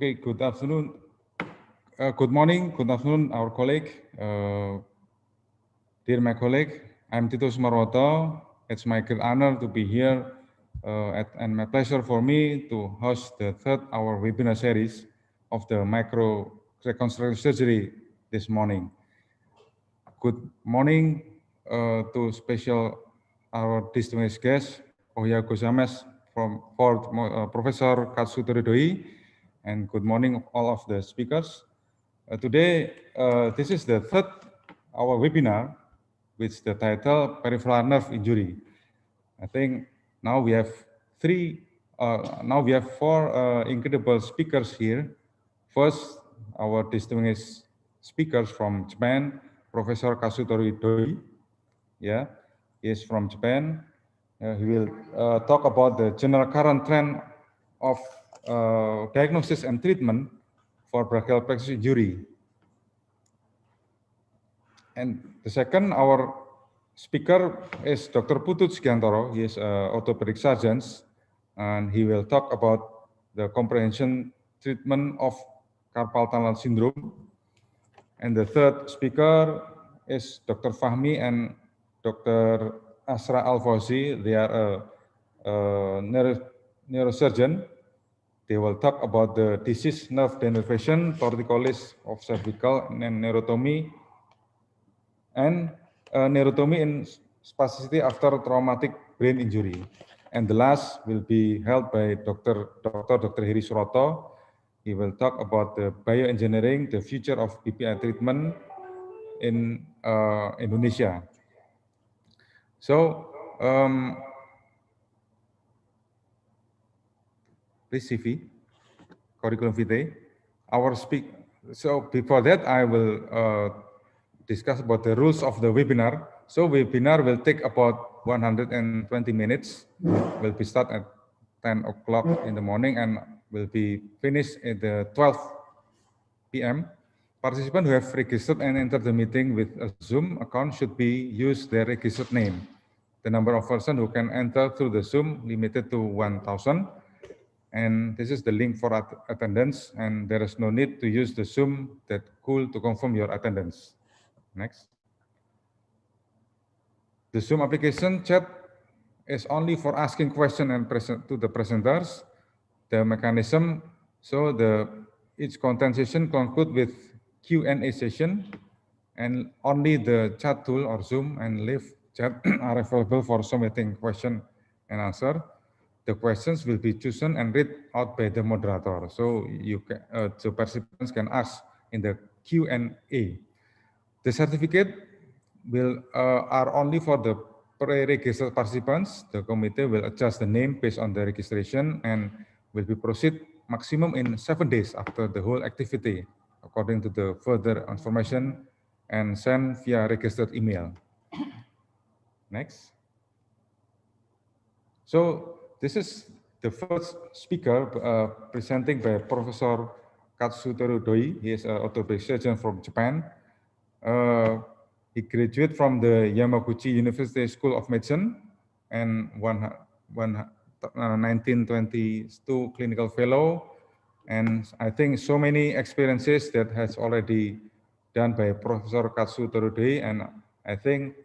Okay, good afternoon. Good morning, good afternoon, our colleague. Dear my colleague, I'm Tito Sumarwoto. It's my great honor to be here and my pleasure for me to host the third hour webinar series of the micro reconstructive surgery this morning. Good morning to special our distinguished guest, Ohya Gosames for Professor Katsutori Doi, and good morning all of the speakers. Today, this is the third our webinar with the title Peripheral Nerve Injury. I think now we have four incredible speakers here. First, our distinguished speakers from Japan, Professor Katsutori Doi. Yeah, he is from Japan. He will talk about the general current trend of diagnosis and treatment for brachial plexus injury. And the second, our speaker is Dr. Putut Sugiantoro. He is an orthopedic surgeon, and he will talk about the comprehension treatment of carpal tunnel syndrome. And the third speaker is Dr. Fahmi and Dr. Asra Al-Fawzi. They are a neurosurgeon. They will talk about the disease nerve denervation, torticollis of cervical, and neurotomy in spasticity after traumatic brain injury. And the last will be held by Dr. Heri Suroto. He will talk about the bioengineering, the future of BPI treatment in Indonesia. So, please CV, curriculum vitae. So before that, I will discuss about the rules of the webinar. So webinar will take about 120 minutes. Will be start at 10 o'clock in the morning and will be finished at the 12 p.m. Participants who have registered and entered the meeting with a Zoom account should be use their registered name. The number of persons who can enter through the Zoom limited to 1,000. And this is the link for attendance, and there is no need to use the Zoom that cool to confirm your attendance. Next. The Zoom application chat is only for asking questions and to the presenters. The mechanism, so each content session conclude with Q&A session, and only the chat tool or Zoom and live chat are available for submitting question and answer. The questions will be chosen and read out by the moderator. So so participants can ask in the Q&A. The certificate are only for the pre-registered participants. The committee will adjust the name based on the registration and will be proceed maximum in 7 days after the whole activity, according to the further information and send via registered email. Next. So this is the first speaker presenting by Professor Katsutoro Doi. He is an orthopedic surgeon from Japan. He graduated from the Yamaguchi University School of Medicine and 1922 clinical fellow. And I think so many experiences that has already done by Professor Katsutoro Doi, and I think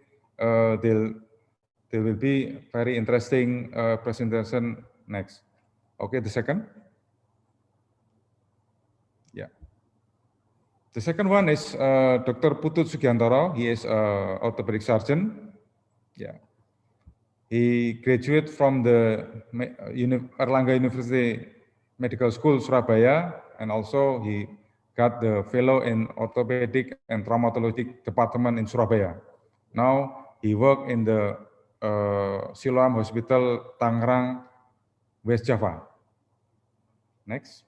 there will be very interesting presentation next. Okay, the second. Yeah. The second one is Dr. Putut Sugiantoro. He is an orthopedic surgeon. Yeah. He graduated from the Erlangga University Medical School, Surabaya, and also he got the fellow in orthopedic and traumatologic department in Surabaya. Now he worked in the Siloam Hospital, Tangerang, West Java. Next.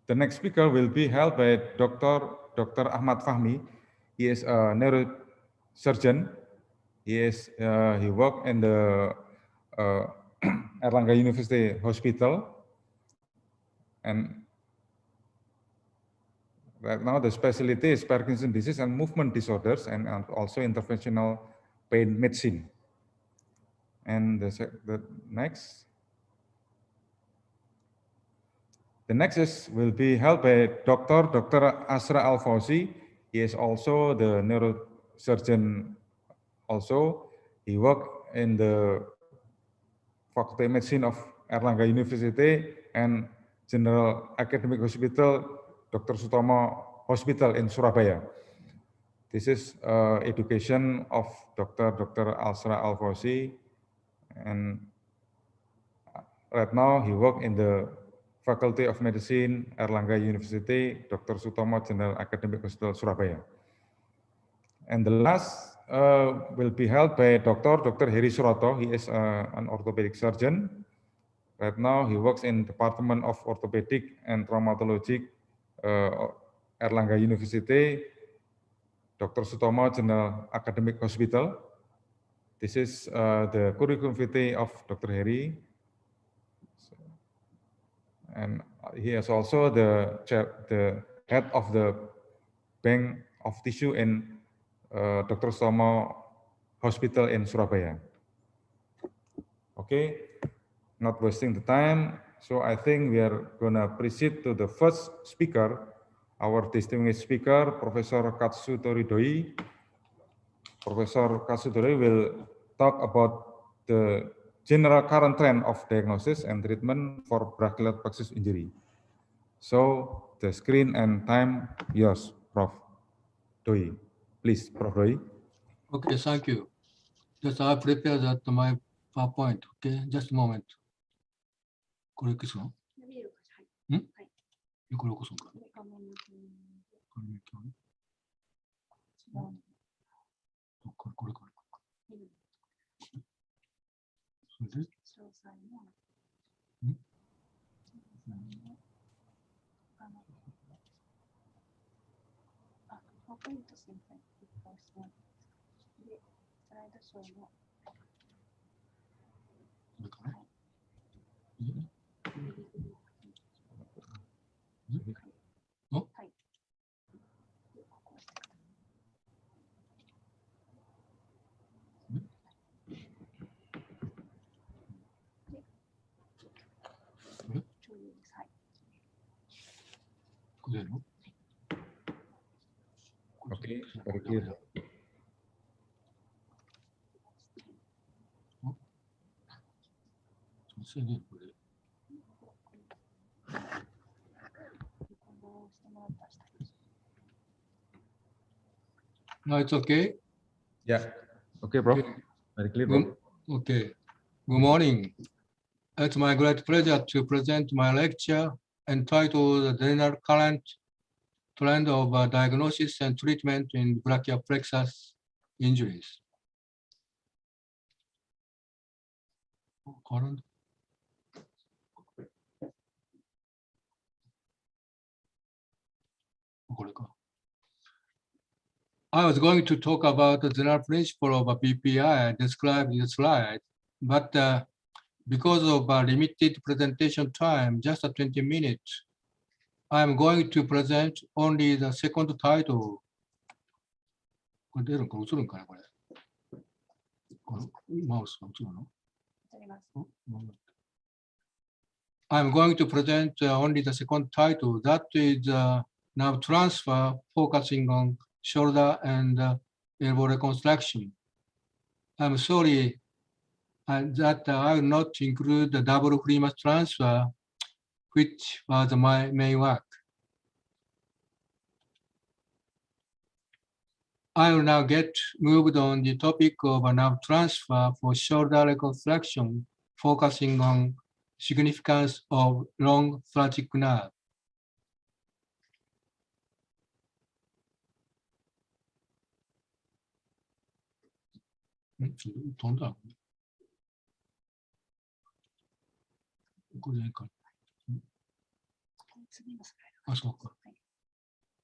The next speaker will be held by Dr. Ahmad Fahmi. He is a neurosurgeon. He worked in the Erlangga University Hospital, and right now the specialty is Parkinson's disease and movement disorders, and also interventional pain medicine. And the next. The next will be held by Dr. Asra Al-Fawzi. He is also the neurosurgeon also. He worked in the Faculty of Medicine of Erlangga University and General Academic Hospital, Dr. Sutomo Hospital in Surabaya. This is education of Dr. Asra Al-Fawzi, and right now he works in the Faculty of Medicine, Erlangga University, Dr. Sutomo General Academic Hospital, Surabaya. And the last will be held by Dr. Heri Suroto. He is an orthopedic surgeon. Right now, he works in Department of Orthopedic and Traumatology, Erlangga University, Dr. Sutomo General Academic Hospital. This is the curriculum vitae of Dr. Heri. And he is also the head of the Bank of Tissue in Dr. Sutomo Hospital in Surabaya. Okay, not wasting the time. So I think we are gonna proceed to the first speaker, our distinguished speaker, Professor Katsutori Doi. Professor Katsutori will talk about the general current trend of diagnosis and treatment for brachial plexus injury. So the screen and time yours, Prof. Doi. Please, Prof. Doi. Okay, thank you. Just I prepared that my PowerPoint. Okay, just a moment. これ消すの？これ起こすのか。これ。それで？Okay, very clear. No, it's okay. Yeah. Okay, bro. Okay. Very clear, bro. Okay. Good morning. It's my great pleasure to present my lecture entitled The General Current Trend of Diagnosis and Treatment in Brachial Plexus Injuries. Current. I was going to talk about the general principle of a BPI described in the slide, but because of limited presentation time, just 20 minutes, I'm going to present only the second title. I'm going to present only the second title, that is nerve transfer, focusing on shoulder and elbow reconstruction. I'm sorry that I will not include the double free mass transfer, which was my main work. I will now get moved on the topic of nerve transfer for shoulder reconstruction, focusing on significance of long thoracic nerve.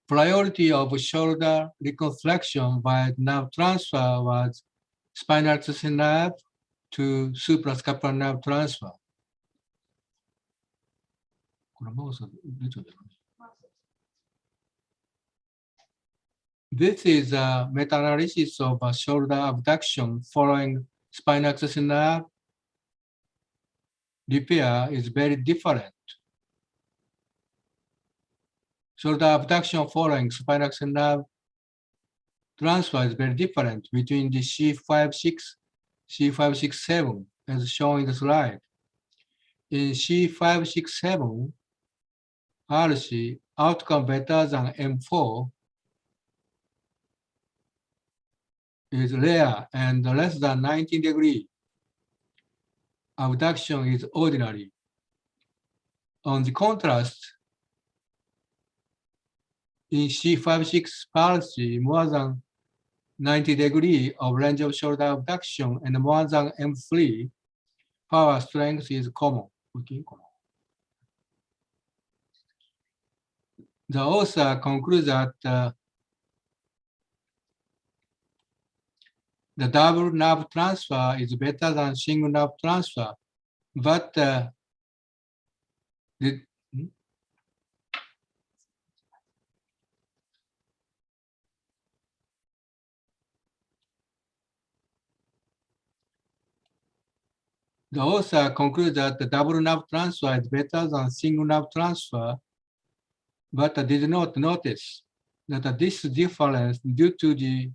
Priority of shoulder reconstruction by nerve transfer was spinal access nerve to suprascapular nerve transfer. This is a meta-analysis of a shoulder abduction following spinal access nerve repair is very different. shoulder abduction following spinal axis nerve transfer is very different between the C56, C567, as shown in the slide. In C567, RC outcome better than M4 is rare and less than 90 degree. Abduction is ordinary. On the contrast, in C56 palsy, more than 90 degree of range of shoulder abduction and more than M3, power strength is common. The author concludes that the double nerve transfer is better than single nerve transfer, but the author concludes that the double nerve transfer is better than single nerve transfer, but did not notice that this difference due to the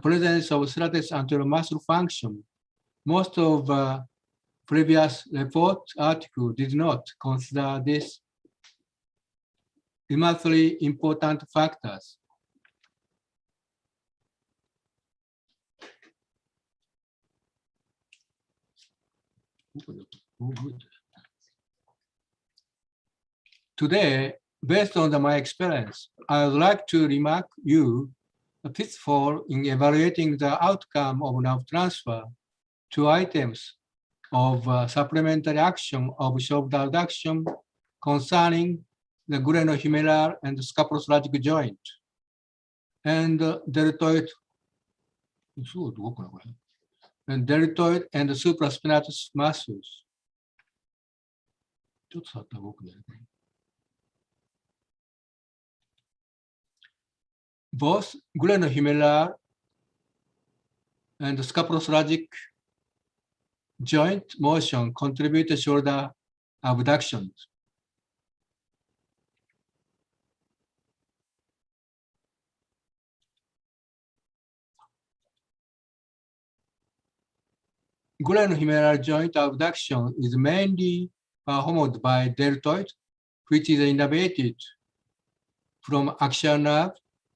presence of serratus anterior muscle function. Most of previous report article did not consider this immensely important factors. Today, based on my experience, I would like to remark you a pitfall in evaluating the outcome of nerve transfer to items of supplementary action of shoulder abduction concerning the glenohumeral and scapulothoracic joint and deltoid and supraspinatus muscles. Both glenohumeral and scapulothoracic joint motion contribute to shoulder abductions. Glenohumeral joint abduction is mainly performed by deltoid, which is innervated from axial nerve,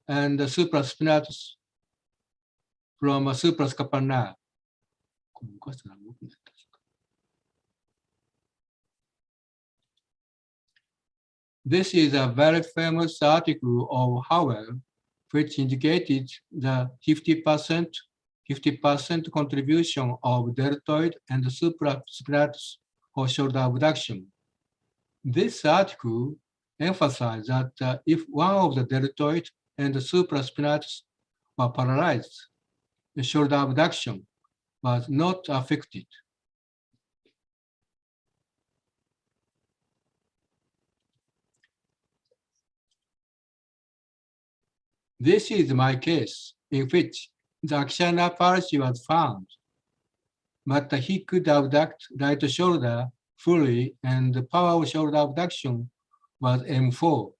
and the supraspinatus from a suprascapular nerve. This is a very famous article of Howell, which indicated the 50% contribution of deltoid and supraspinatus for shoulder abduction. This article emphasized that if one of the deltoid and the supraspinatus were paralyzed, the shoulder abduction was not affected. This is my case in which the axial nerve palsy was found, but he could abduct right shoulder fully and the power of shoulder abduction was M4.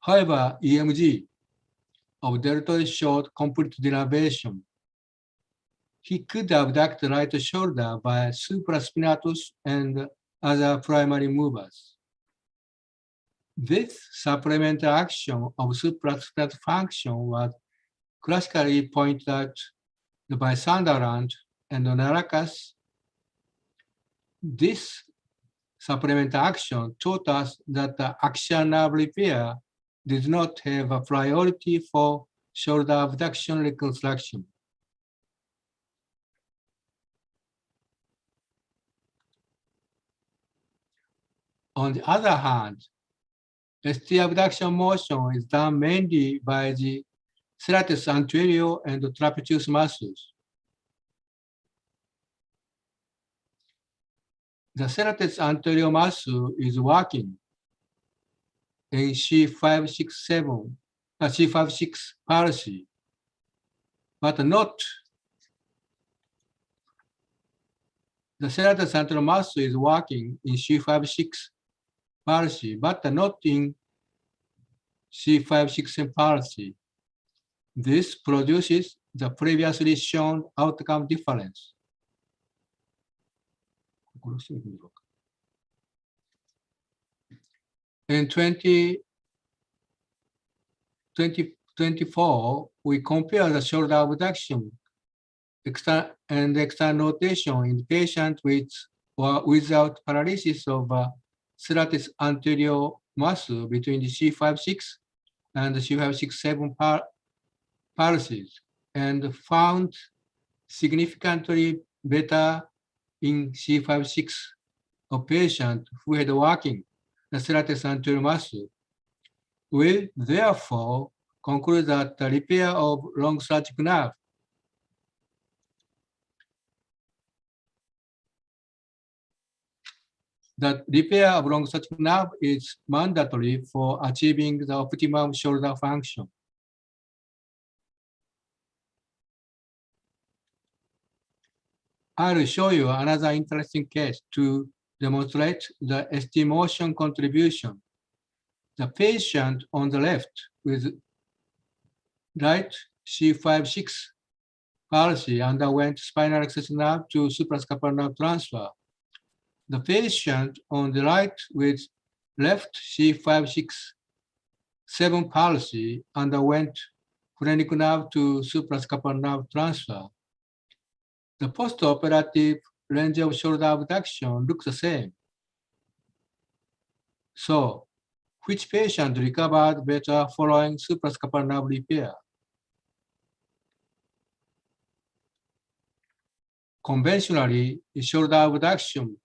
However, EMG of deltoid showed complete denervation. He could abduct the right shoulder by supraspinatus and other primary movers. This supplementary action of supraspinatus function was classically pointed out by Sunderland and Narakas. This supplementary action taught us that the axial nerve repair did not have a priority for shoulder abduction reconstruction. On the other hand, ST abduction motion is done mainly by the serratus anterior and trapezius muscles. The serratus anterior muscle is working in C567 palsy, but not the serratus anterior muscle is working in C56 palsy, but not in C5-6 palsy. This produces the previously shown outcome difference. In 2024, we compare the shoulder abduction and external rotation in patients with or without paralysis of serratus anterior muscle between the C5-6 and the C5-6-7 palsies, and found significantly better in C5-6 of patients who had working the serratus anterior muscle. We therefore conclude that the repair of long sciatic nerve is mandatory for achieving the optimum shoulder function. I'll show you another interesting case to demonstrate the ST motion contribution. The patient on the left with right C5-6 palsy underwent spinal access nerve to suprascapular nerve transfer. The patient on the right with left C5-6-7 palsy underwent phrenic nerve to suprascapular nerve transfer. The post-operative range of shoulder abduction looks the same. So, which patient recovered better following suprascapular nerve repair? Conventionally, shoulder abduction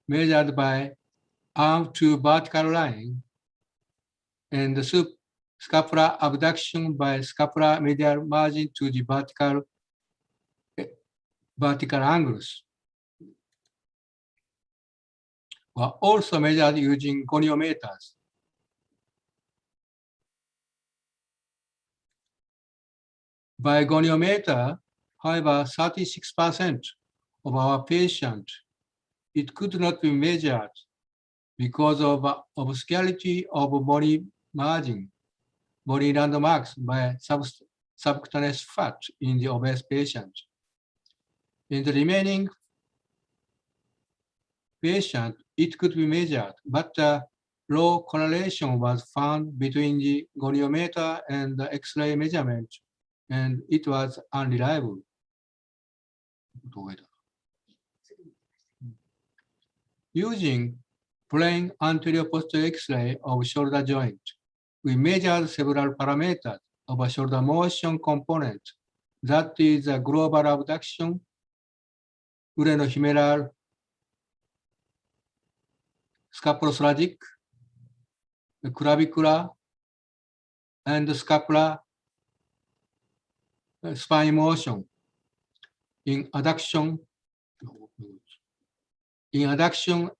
measured by arm to vertical line and the scapular abduction by scapular medial margin to the vertical angles were also measured using goniometers. By goniometer, however, 36% of our patients, it could not be measured because of obscurity of body margin, body landmarks by subcutaneous fat in the obese patient. In the remaining patient, it could be measured, but low correlation was found between the goniometer and the X-ray measurement, and it was unreliable. Using plain anterior posterior X-ray of shoulder joint, we measured several parameters of a shoulder motion component, that is a global abduction, urinohumeral, scapulothoracic, clavicular, and scapular spine motion in adduction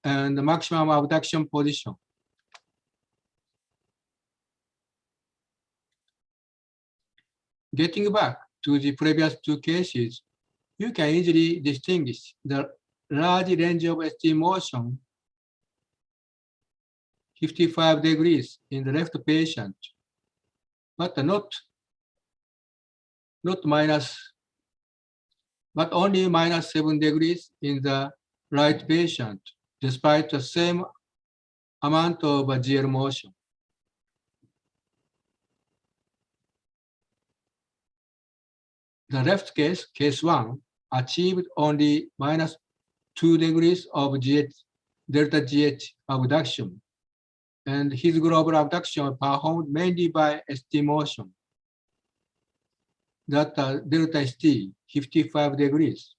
and maximum abduction position. Getting back to the previous two cases, you can easily distinguish the large range of ST motion, 55 degrees in the left patient, but only -7 degrees in the right patient, despite the same amount of GL motion. The left case, case 1, achieved only -2 degrees of delta GH abduction, and his global abduction performed mainly by ST motion. That delta ST, 55 degrees.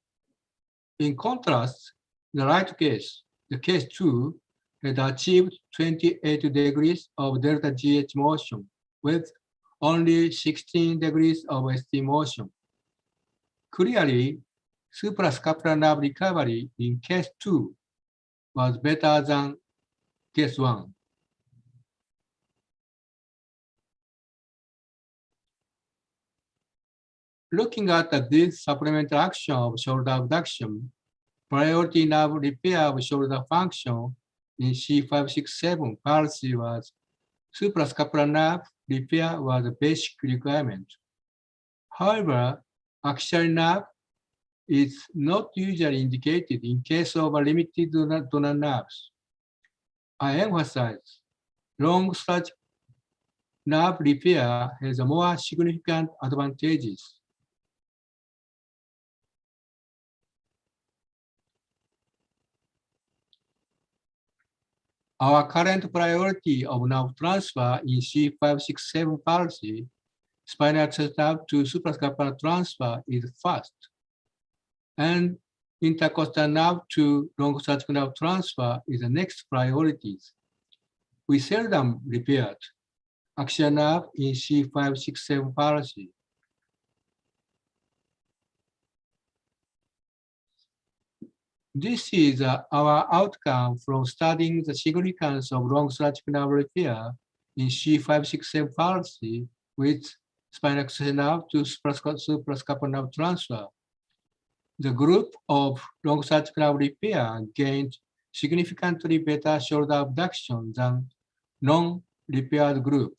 In contrast, the right case, the case 2, had achieved 28 degrees of delta GH motion with only 16 degrees of ST motion. Clearly, suprascapular nerve recovery in case 2 was better than case 1. Looking at this supplemental action of shoulder abduction, priority nerve repair of shoulder function in C567 policy was suprascapular nerve repair was a basic requirement. However, axial nerve is not usually indicated in case of limited donor nerves. I emphasize long stretch nerve repair has more significant advantages. Our current priority of nerve transfer in C567 policy, spinal access nerve to suprascapular transfer is fast, and intercostal nerve to long surgical nerve transfer is the next priority. We seldom repaired axial nerve in C567 policy. This is our outcome from studying the significance of long surgical nerve repair in C567 policy with spinal access nerve to suprascapular nerve transfer. The group of long surgical nerve repair gained significantly better shoulder abduction than non-repaired group.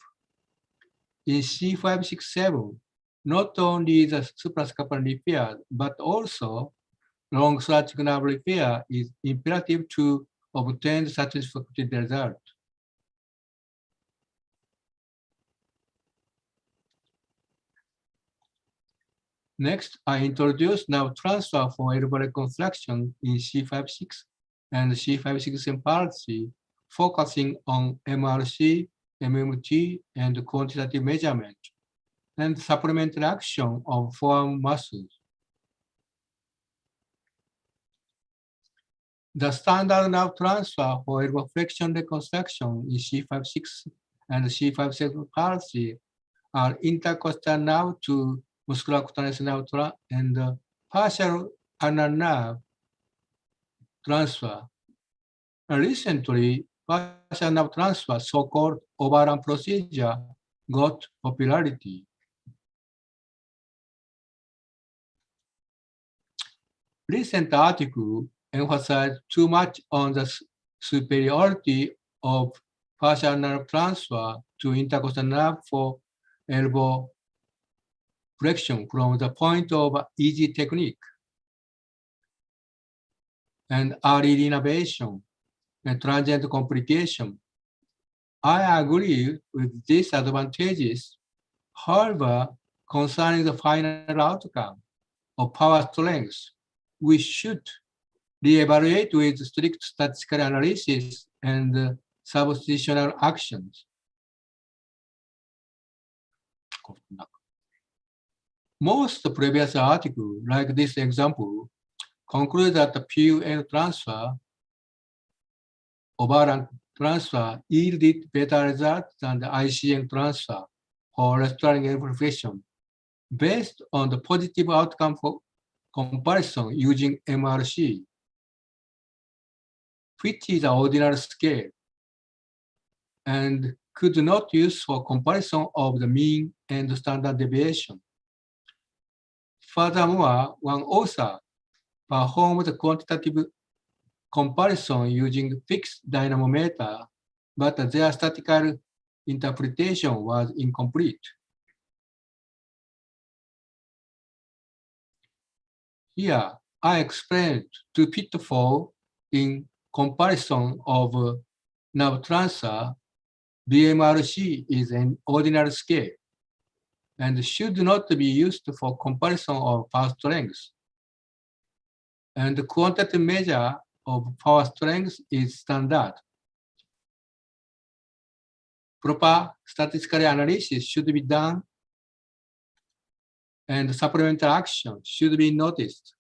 In C567, not only the suprascapular repair, but also long surgical nerve repair is imperative to obtain satisfactory result. Next, I introduce nerve transfer for elbow reconstruction in C56 and C567 policy, focusing on MRC, MMT, and quantitative measurement, and supplementary action of forearm muscles. The standard nerve transfer for elbow flexion reconstruction in C56 and C57 policy are intercostal nerve to muscular cutaneous nerve and partial ulnar nerve transfer. Recently, partial nerve transfer, so-called overrun procedure, got popularity. Recent article emphasized too much on the superiority of partial nerve transfer to intercostal nerve for elbow flexion from the point of easy technique and early innovation and transient complication. I agree with these advantages. However, concerning the final outcome of power strength, we should reevaluate with strict statistical analysis and substitutional actions. Most previous articles, like this example, conclude that the PUN transfer, overrun transfer, yielded better results than the ICN transfer for restoring elbow flexion, based on the positive outcome for comparison using MRC, which is an ordinary scale, and could not use for comparison of the mean and standard deviation. Furthermore, one author performed quantitative comparison using fixed dynamometer, but their statistical interpretation was incomplete. Here, I explained two pitfalls in comparison of nerve transfer. BMRC is an ordinary scale and should not be used for comparison of power strength. And the quantitative measure of power strength is standard. Proper statistical analysis should be done and supplemental action should be noticed.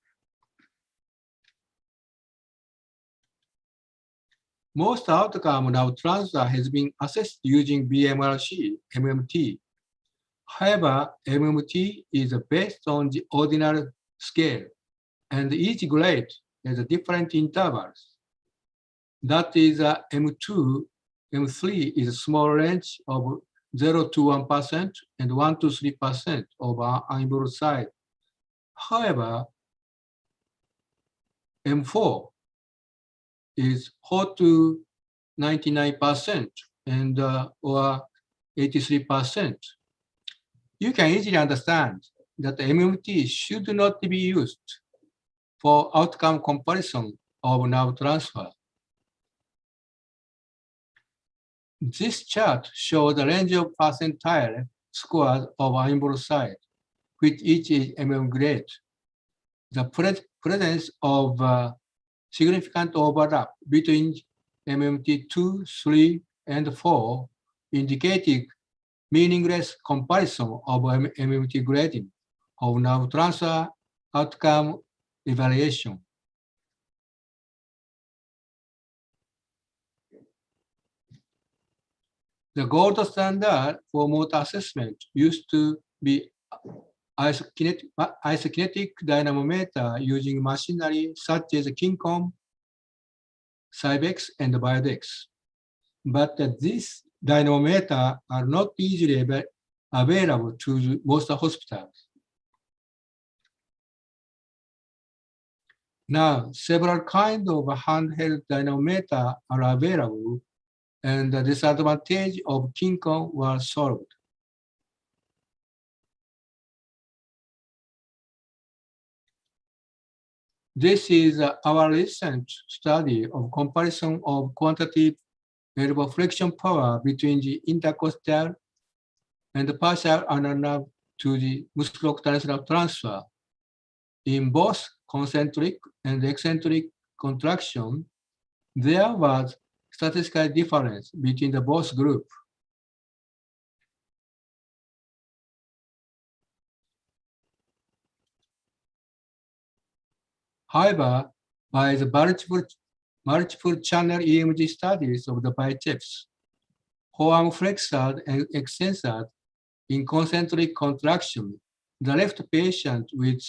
Most outcome nerve transfer has been assessed using BMRC, MMT. However, MMT is based on the ordinary scale, and each grade has different intervals. That is, M2, M3 is a small range of 0 to 1% and 1 to 3% of our involved size. However, M4 is 4 to 99% and or 83%. You can easily understand that MMT should not be used for outcome comparison of nerve transfer. This chart shows the range of percentile scores of involved site, which each is MM grade. The presence of significant overlap between MMT 2, 3, and 4 indicated meaningless comparison of MMT grading of nerve transfer outcome evaluation. The gold standard for motor assessment used to be isokinetic dynamometer using machinery such as Kincom, Cybex, and Biodex. But these dynamometers are not easily available to most hospitals. Now, several kinds of handheld dynamometers are available, and the disadvantage of Kincom was solved. This is our recent study of comparison of quantitative elbow flexion power between the intercostal and the partial ulnar nerve to the musculooculateral nerve transfer. In both concentric and eccentric contraction, there was statistical difference between the both groups. However, by the multiple channel EMG studies of the biceps, forearm flexor and extensor in concentric contraction, the left patient with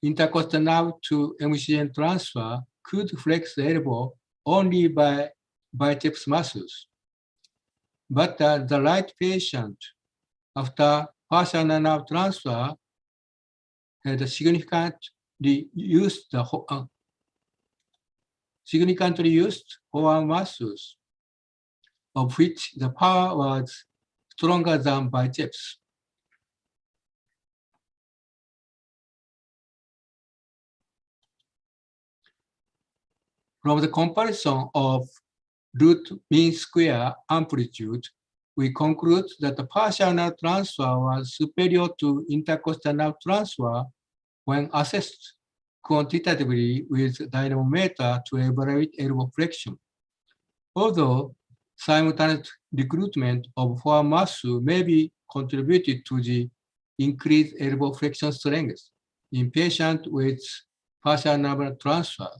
intercostal nerve to MCN transfer could flex the elbow only by biceps muscles. But the right patient, after partial nerve transfer, had significantly used forearm muscles, of which the power was stronger than biceps. From the comparison of root mean square amplitude, we conclude that the partial nerve transfer was superior to intercostal nerve transfer when assessed quantitatively with dynamometer to evaluate elbow flexion. Although simultaneous recruitment of forearm muscle may be contributed to the increased elbow flexion strength in patients with partial nerve transfer.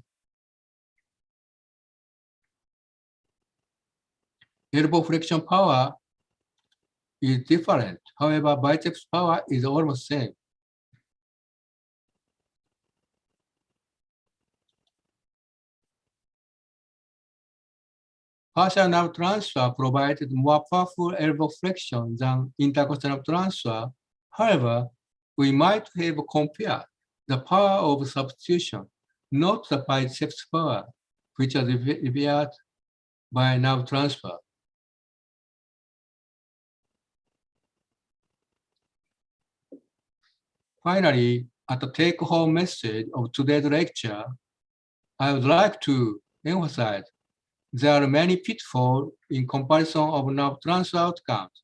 Elbow flexion power is different. However, biceps power is almost same. Partial nerve transfer provided more powerful elbow flexion than intercostal nerve transfer. However, we might have compared the power of substitution, not the biceps power, which was revealed by nerve transfer. Finally, at the take-home message of today's lecture, I would like to emphasize there are many pitfalls in comparison of nerve transfer outcomes.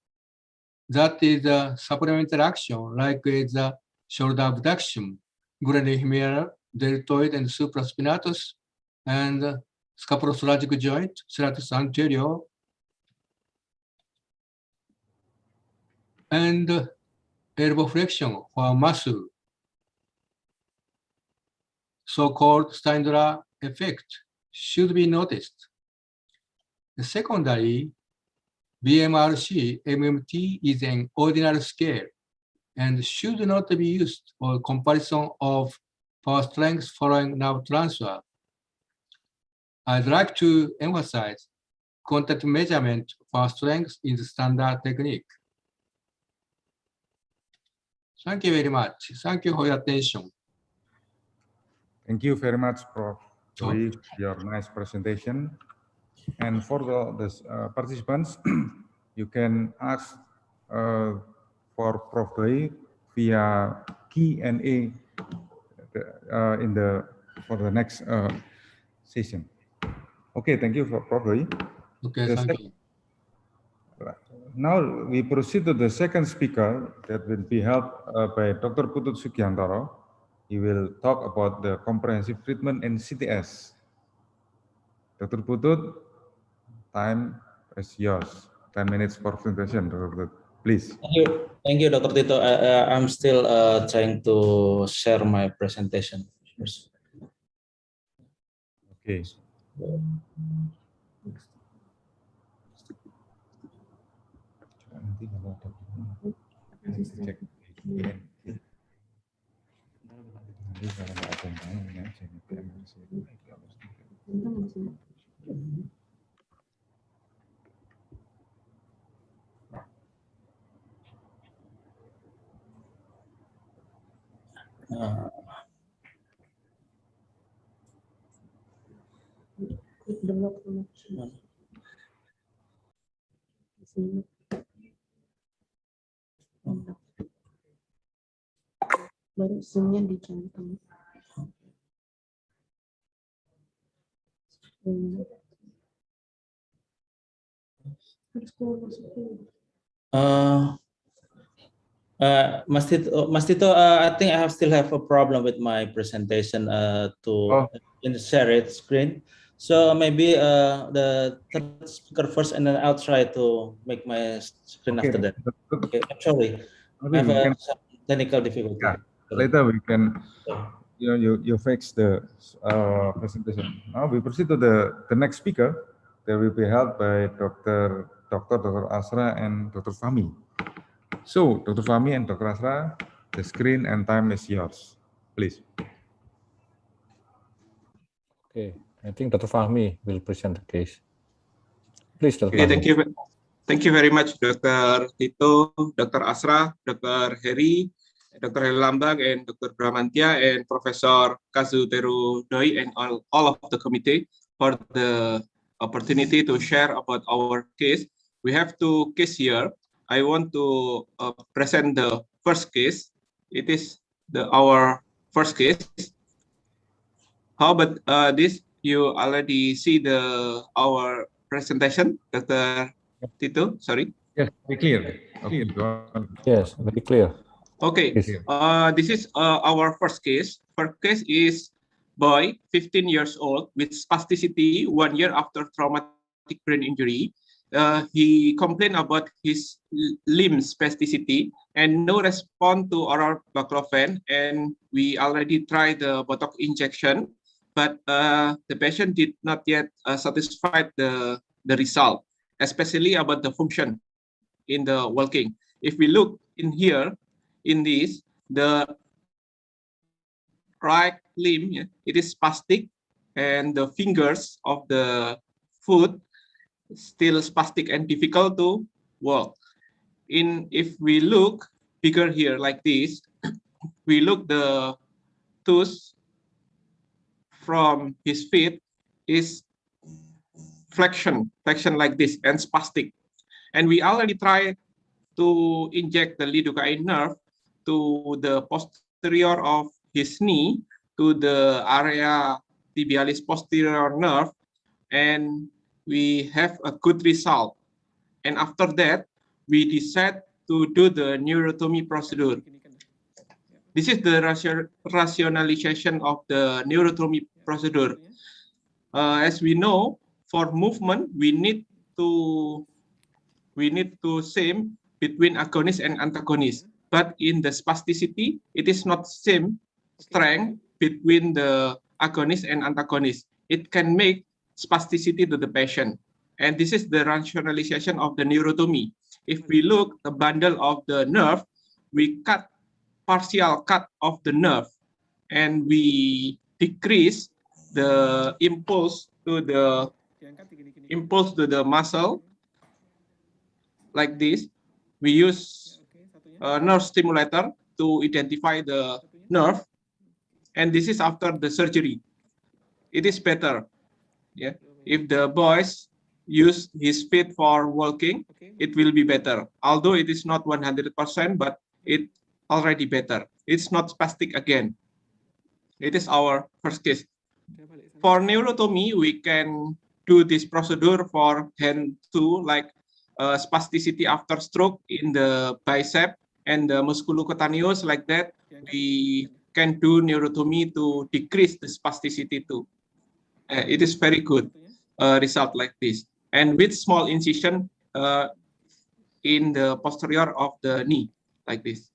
That is the supplemental action, like the shoulder abduction, glenohumeral, deltoid, and supraspinatus, and scapulothoracic joint, serratus anterior, and elbow flexion for muscle, so-called Steindler effect, should be noticed. Secondary, BMRC MMT is an ordinal scale and should not be used for comparison of power strength following nerve transfer. I'd like to emphasize contact measurement for strength is the standard technique. Thank you very much. Thank you for your attention. Thank you very much, Prof. Louis, your nice presentation. And for the participants, you can ask for Prof. Doi via Q&A for the next session. Okay, thank you for Prof. Doi. Okay, thank you. Now we proceed to the second speaker that will be held by Dr. Putut Sukyantoro. He will talk about the comprehensive treatment in CTS. Dr. Putut, time is yours. 10 minutes for presentation, Dr. Putut. Please. Thank you, Dr. Tito. I'm still trying to share my presentation first. Okay. Baru zoom-nya dicentang. Harus keluar masuk. Mas Tito, I think I still have a problem with my presentation to share it screen. So maybe the third speaker first, and then I'll try to make my screen after that. Okay, I'm sorry. I have some technical difficulty. Yeah, later we can, you fix the presentation. Now we proceed to the next speaker. That will be held by Dr. Asra and Dr. Fahmi. So, Dr. Fahmi and Dr. Asra, the screen and time is yours. Please. Okay, I think Dr. Fahmi will present the case. Please, Dr. Okay, Fahmi. thank you very much, Dr. Tito, Dr. Asra, Dr. Heri, Dr. Lambang, and Dr. Bramantia, and Professor Kazuteru Doi, and all of the committee for the opportunity to share about our case. We have two cases here. I want to present the first case. It is our first case. How about this? You already see our presentation, Dr. Tito, sorry. Yes, very clear. Okay, go on. Yes, very clear. Okay, this is our first case. First case is boy, 15 years old with spasticity 1 year after traumatic brain injury. He complained about his limb spasticity and no response to oral baclofen, and we already tried the Botox injection, but the patient did not yet satisfied the result, especially about the function in the walking. If we look in here, in this, the right limb, it is spastic, and the fingers of the foot still spastic and difficult to walk. If we look bigger here like this, we look the toes from his feet is flexion like this and spastic. And we already tried to inject the lidocaine nerve to the posterior of his knee, to the area tibialis posterior nerve, and we have a good result. And after that, we decide to do the neurotomy procedure. This is the rationalization of the neurotomy procedure. As we know, for movement, we need to same between agonist and antagonist. But in the spasticity, it is not same strength between the agonist and antagonist. It can make spasticity to the patient. And this is the rationalization of the neurotomy. If we look the bundle of the nerve, we cut partial cut of the nerve, and we decrease the impulse to the muscle like this. We use a nerve stimulator to identify the nerve, and this is after the surgery. It is better. Yeah, if the boys use his feet for walking, it will be better. Although it is not 100%, but it already better. It's not spastic again. It is our first case. For neurotomy, we can do this procedure for hand too, like spasticity after stroke in the bicep and the musculocutaneous, like that. We can do neurotomy to decrease the spasticity too. It is very good result like this. And with small incision in the posterior of the knee, like this.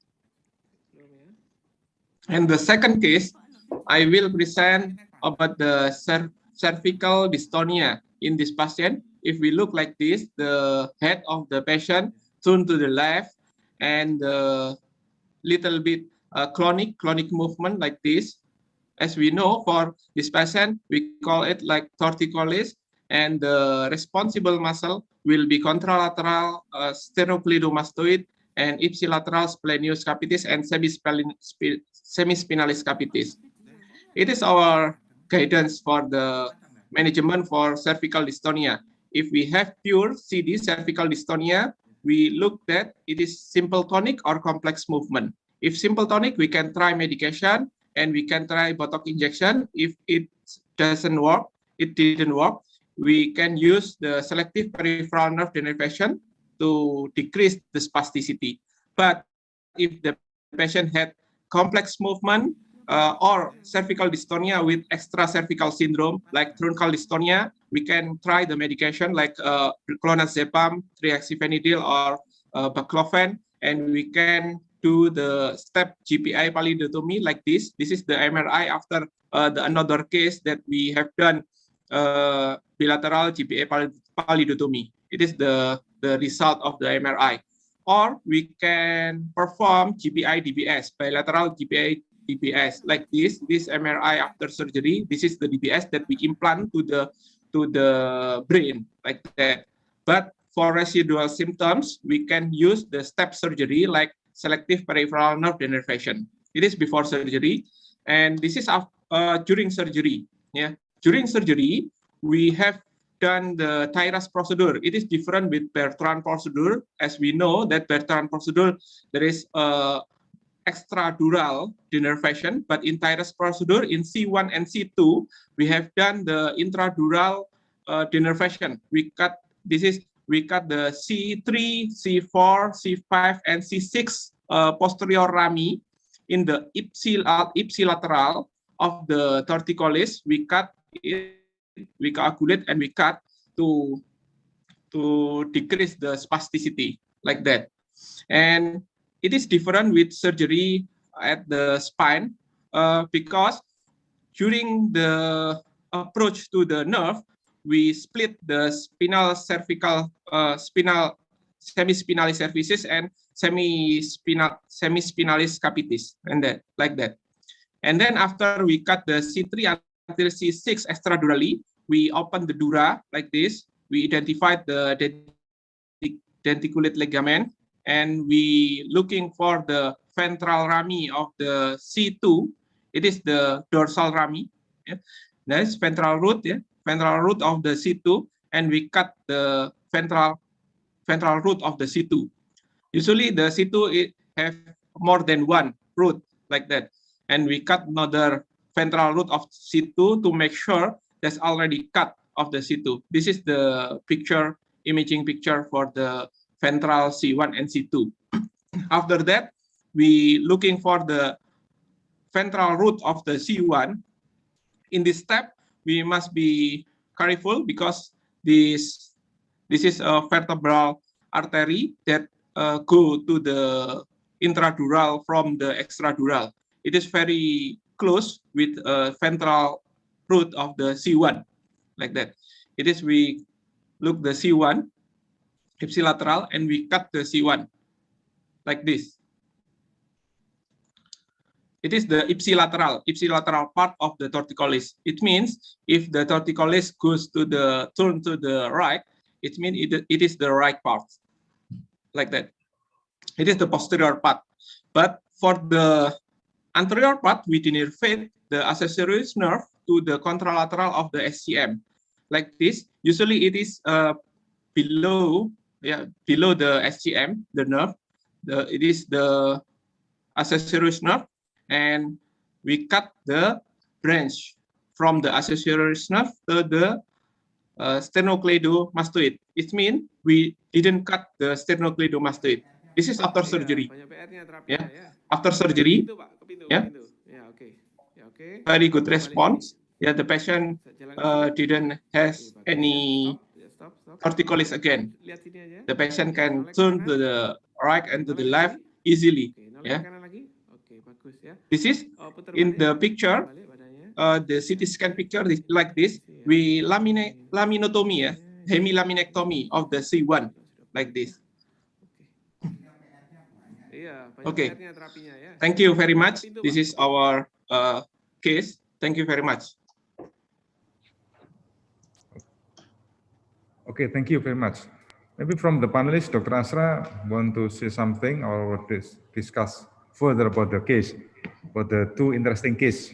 And the second case, I will present about the cervical dystonia in this patient. If we look like this, the head of the patient turned to the left and a little bit clonic movement like this. As we know, for this patient, we call it like torticollis, and the responsible muscle will be contralateral sternocleidomastoid and ipsilateral splenius capitis and semispinalis capitis. It is our guidance for the management for cervical dystonia. If we have pure CD cervical dystonia, we look that it is simple tonic or complex movement. If simple tonic, we can try medication and we can try Botox injection. If it doesn't work, it didn't work, we can use the selective peripheral nerve denervation to decrease the spasticity. But if the patient had complex movement or cervical dystonia with extra cervical syndrome like truncal dystonia, we can try the medication like clonazepam, trihexyphenidyl, or baclofen, and we can do the step GPI pallidotomy like this. This is the MRI after another case that we have done bilateral GPI pallidotomy. It is the result of the MRI. Or we can perform GPI DBS, bilateral GPI DBS, like this MRI after surgery. This is the DBS that we implant to the brain, like that. But for residual symptoms, we can use the step surgery like selective peripheral nerve denervation. It is before surgery, and this is during surgery. Yeah, during surgery, we have done the TIRAS procedure. It is different with Bertrand procedure. As we know that Bertrand procedure, there is extradural denervation, but in TIRAS procedure, in C1 and C2, we have done the intradural denervation. We cut the C3, C4, C5, and C6 posterior rami in the ipsilateral of the torticollis. We cut it, we coagulate, and we cut to decrease the spasticity, like that. And it is different with surgery at the spine because during the approach to the nerve, we split the spinal cervical, semispinalis cervicis and semispinalis capitis, and that, like that. And then after we cut the C3 until C6 extradurally, we open the dura like this. We identified the denticulate ligament, and we looking for the ventral rami of the C2. It is the dorsal rami. Yeah. That's ventral root. Yeah, ventral root of the C2, and we cut the ventral root of the C2. Usually the C2 it have more than one root, like that, and we cut another ventral root of C2 to make sure that's already cut of the C2. This is the picture, imaging picture for the ventral C1 and C2. After that, we looking for the ventral root of the C1. In this step, we must be careful because this is a vertebral artery that go to the intradural from the extradural. It is very close with ventral root of the C1, like that. It is we look the C1 ipsilateral and we cut the C1 like this. It is the ipsilateral part of the torticollis. It means if the torticollis goes to turn to the right, it means it is the right part, like that. It is the posterior part. But for the anterior part, we denervate the accessory nerve to the contralateral of the SCM. like this. Usually it is below the SGM, the nerve. It is the accessories nerve, and we cut the branch from the accessories nerve to the sternocleidomastoid. It means we didn't cut the sternocleidomastoid. This is after surgery. After surgery. Very good response. The patient didn't has any torticollis again. The patient can turn to the right and to the left easily. This is in the picture. The CT scan picture is like this. We laminotomy, hemilaminectomy of the C1 like this. Okay. Thank you very much. This is our case. Thank you very much. Okay, thank you very much. Maybe from the panelists, Dr. Asra want to say something or discuss further about the case, about the two interesting cases.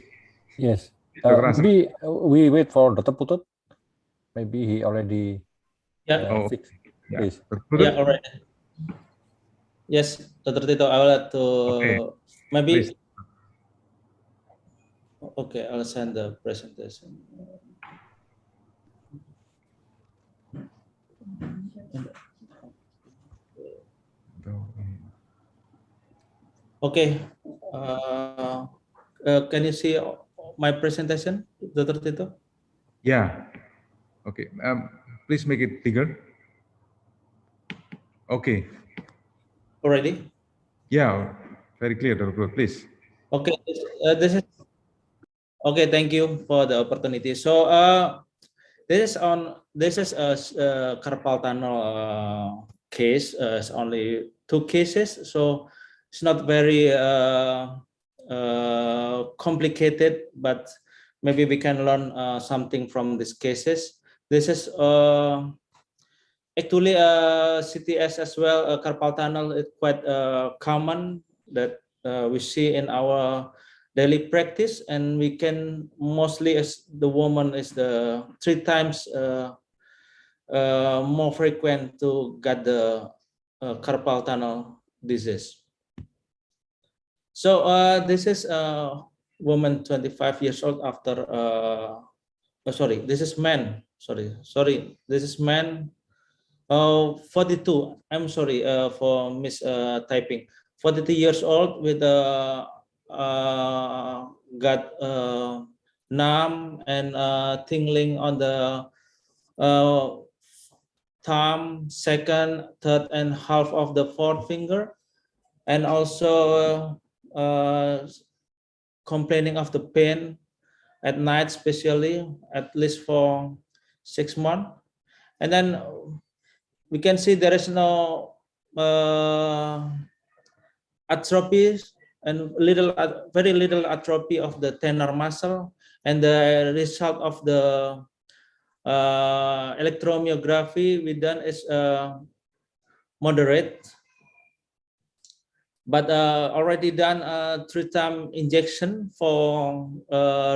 Yes. Dr. Asra. Maybe we wait for Dr. Putut. Maybe he already fixed. Yeah. Please. Yeah, all right. Yes, Dr. Tito, I will have to maybe. Please. Okay, I'll send the presentation. Okay. Can you see my presentation, Dr. Tito? Yeah. Okay. Please make it bigger. Okay. Already? Yeah. Very clear, Dr. Please. Okay. This is okay. Thank you for the opportunity. So, this is a carpal tunnel case. It's only 2 cases, so it's not very complicated, but maybe we can learn something from these cases. This is actually CTS as well. Carpal tunnel is quite common that we see in our daily practice, and we can mostly, as the woman is the 3 times more frequent to get the carpal tunnel disease. So this is a woman 25 years old after sorry, this is man. Sorry, this is man 42. I'm sorry for typing. 42 years old with got numb and tingling on the thumb, second, third, and half of the fourth finger, and also complaining of the pain at night, especially at least for 6 months. And then we can see there is no atrophy and very little atrophy of the thenar muscle, and the result of the electromyography we done is moderate, but already done 3-time injection for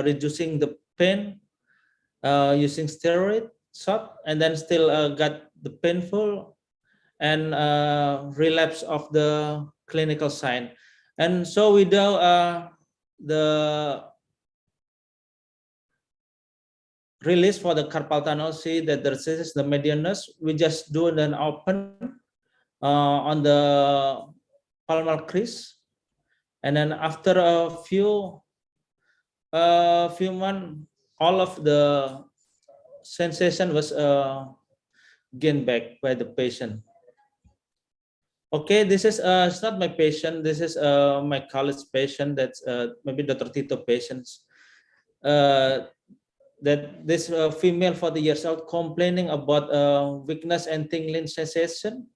reducing the pain using steroid shot, and then still got the painful and relapse of the clinical sign. And so we do the release for the carpal tunnel. See that this is the medianus. We just do an open on the palmar crease, and then after a few months, all of the sensation was gained back by the patient. Okay, this is it's not my patient. This is my college patient. That's maybe Dr. Tito patients. That this female 40 years old complaining about weakness and tingling sensation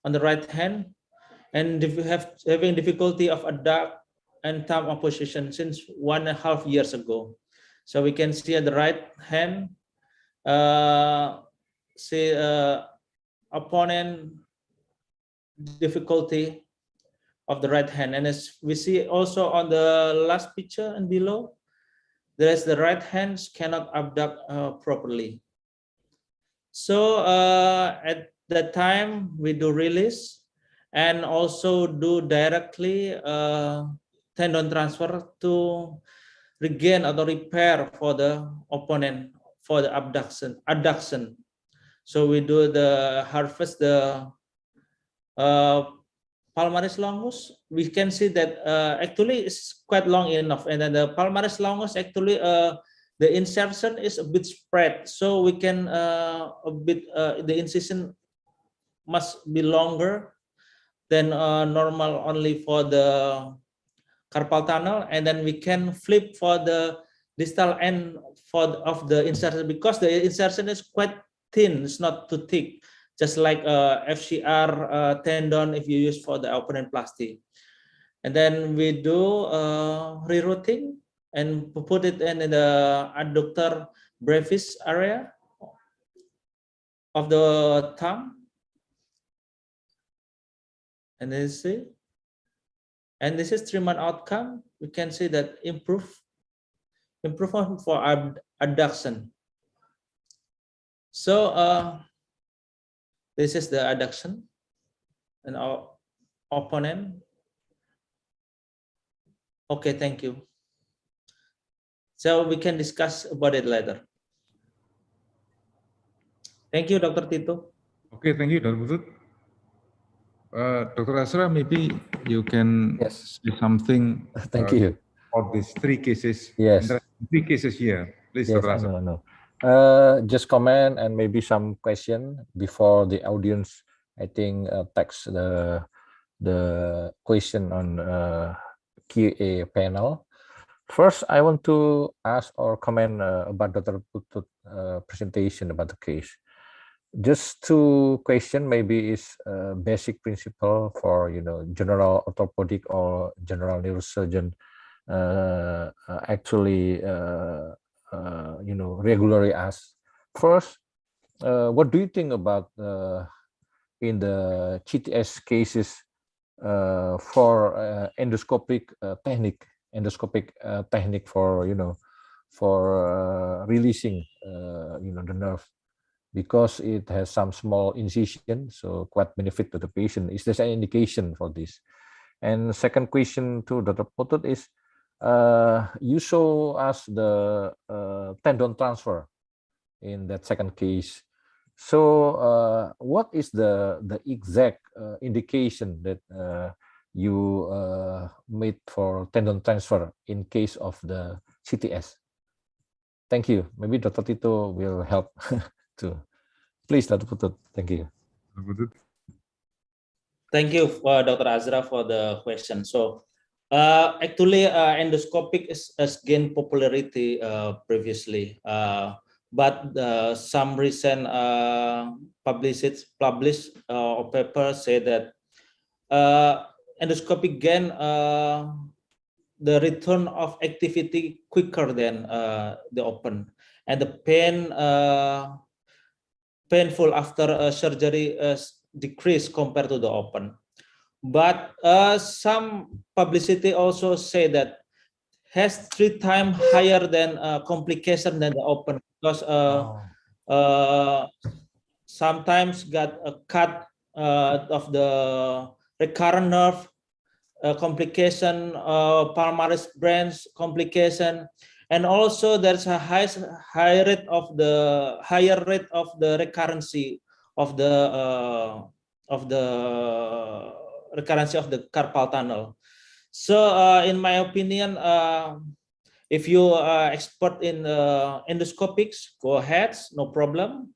on the right hand, and having difficulty of adduct and thumb opposition since 1.5 years ago. So we can see at the right hand, see opponent difficulty of the right hand, and as we see also on the last picture and below, there is the right hands cannot abduct properly. So at that time we do release and also do directly tendon transfer to regain or repair for the opponent for the adduction. So we do the harvest the palmaris longus. We can see that actually it's quite long enough, and then the palmaris longus actually the insertion is a bit spread, so we can the incision must be longer than normal only for the carpal tunnel, and then we can flip for the distal end of the insertion because the insertion is quite thin, it's not too thick, just like FCR tendon if you use for the oponentoplasty. And then we do rerouting and put it in the adductor brevis area of the thumb. And then see, and this is 3-month outcome. We can see that improvement for adduction. So this is the adduction and our opponent. Okay, thank you. So we can discuss about it later. Thank you, Dr. Tito. Okay, thank you, Dr. Putut. Dr. Asra, maybe you can Yes. say something Thank you. of these 3 cases. Yes. And there are 3 cases here. Please, Yes, Dr. I Asra. know. Just comment and maybe some question before the audience, I think, text the question on QA panel. First, I want to ask or comment about Dr. Putut presentation about the case. Just two question maybe is basic principle for general orthopedic or general neurosurgeon actually regularly ask. First, what do you think about in the GTS cases for endoscopic technique for for releasing the nerve, because it has some small incision, so quite benefit to the patient. Is there any indication for this? And second question to Dr. Putut is, you show us the tendon transfer in that second case. So what is the exact indication that you made for tendon transfer in case of the CTS? Thank you. Maybe Dr. Tito will help too. Please, Dr. Putut. Thank you. Thank you, Dr. Azra, for the question. So actually, endoscopic has gained popularity previously, but some recent published papers say that endoscopic gain the return of activity quicker than the open, and the painful after surgery decrease compared to the open. But some publicity also say that has 3 times higher than complication than the open, because sometimes got a cut of the recurrent nerve complication, palmaris branch complication, and also there's a higher rate of the recurrency of the recurrency of the carpal tunnel. So in my opinion, if you are expert in endoscopics, go ahead, no problem.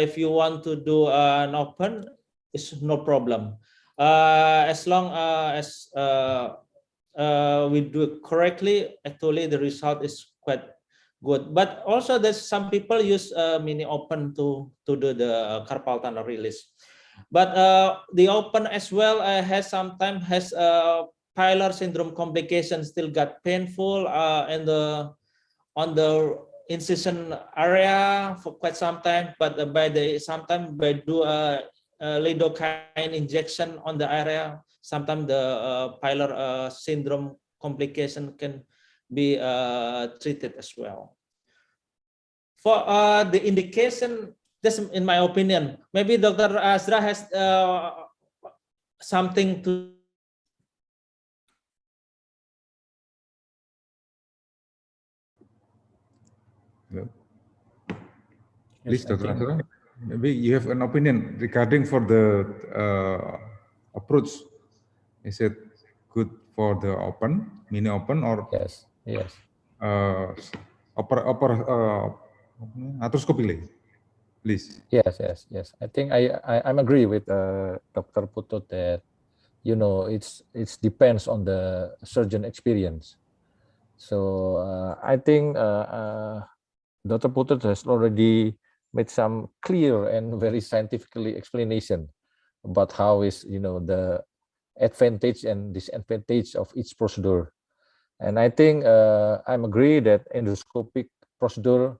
If you want to do an open, it's no problem. As long as we do it correctly, actually the result is quite good. But also there's some people use mini open to do the carpal tunnel release. But the open as well has sometimes has pilar syndrome complications, still got painful and on the incision area for quite some time. But sometimes by do a lidocaine injection on the area, sometimes the pilar syndrome complication can be treated as well. For the indication, just in my opinion, maybe Dr. Azra has something to. Hello? Yes, Please, I Dr. think- Azra, maybe you have an opinion regarding for the approach. Is it good for the open, mini open, or Yes, yes. arthroscopy lay? Please. Yes, yes, yes. I think I'm agree with Dr. Putut that it's depends on the surgeon experience. So I think Dr. Putut has already made some clear and very scientifically explanation about how is the advantage and disadvantage of each procedure. And I think I'm agree that endoscopic procedure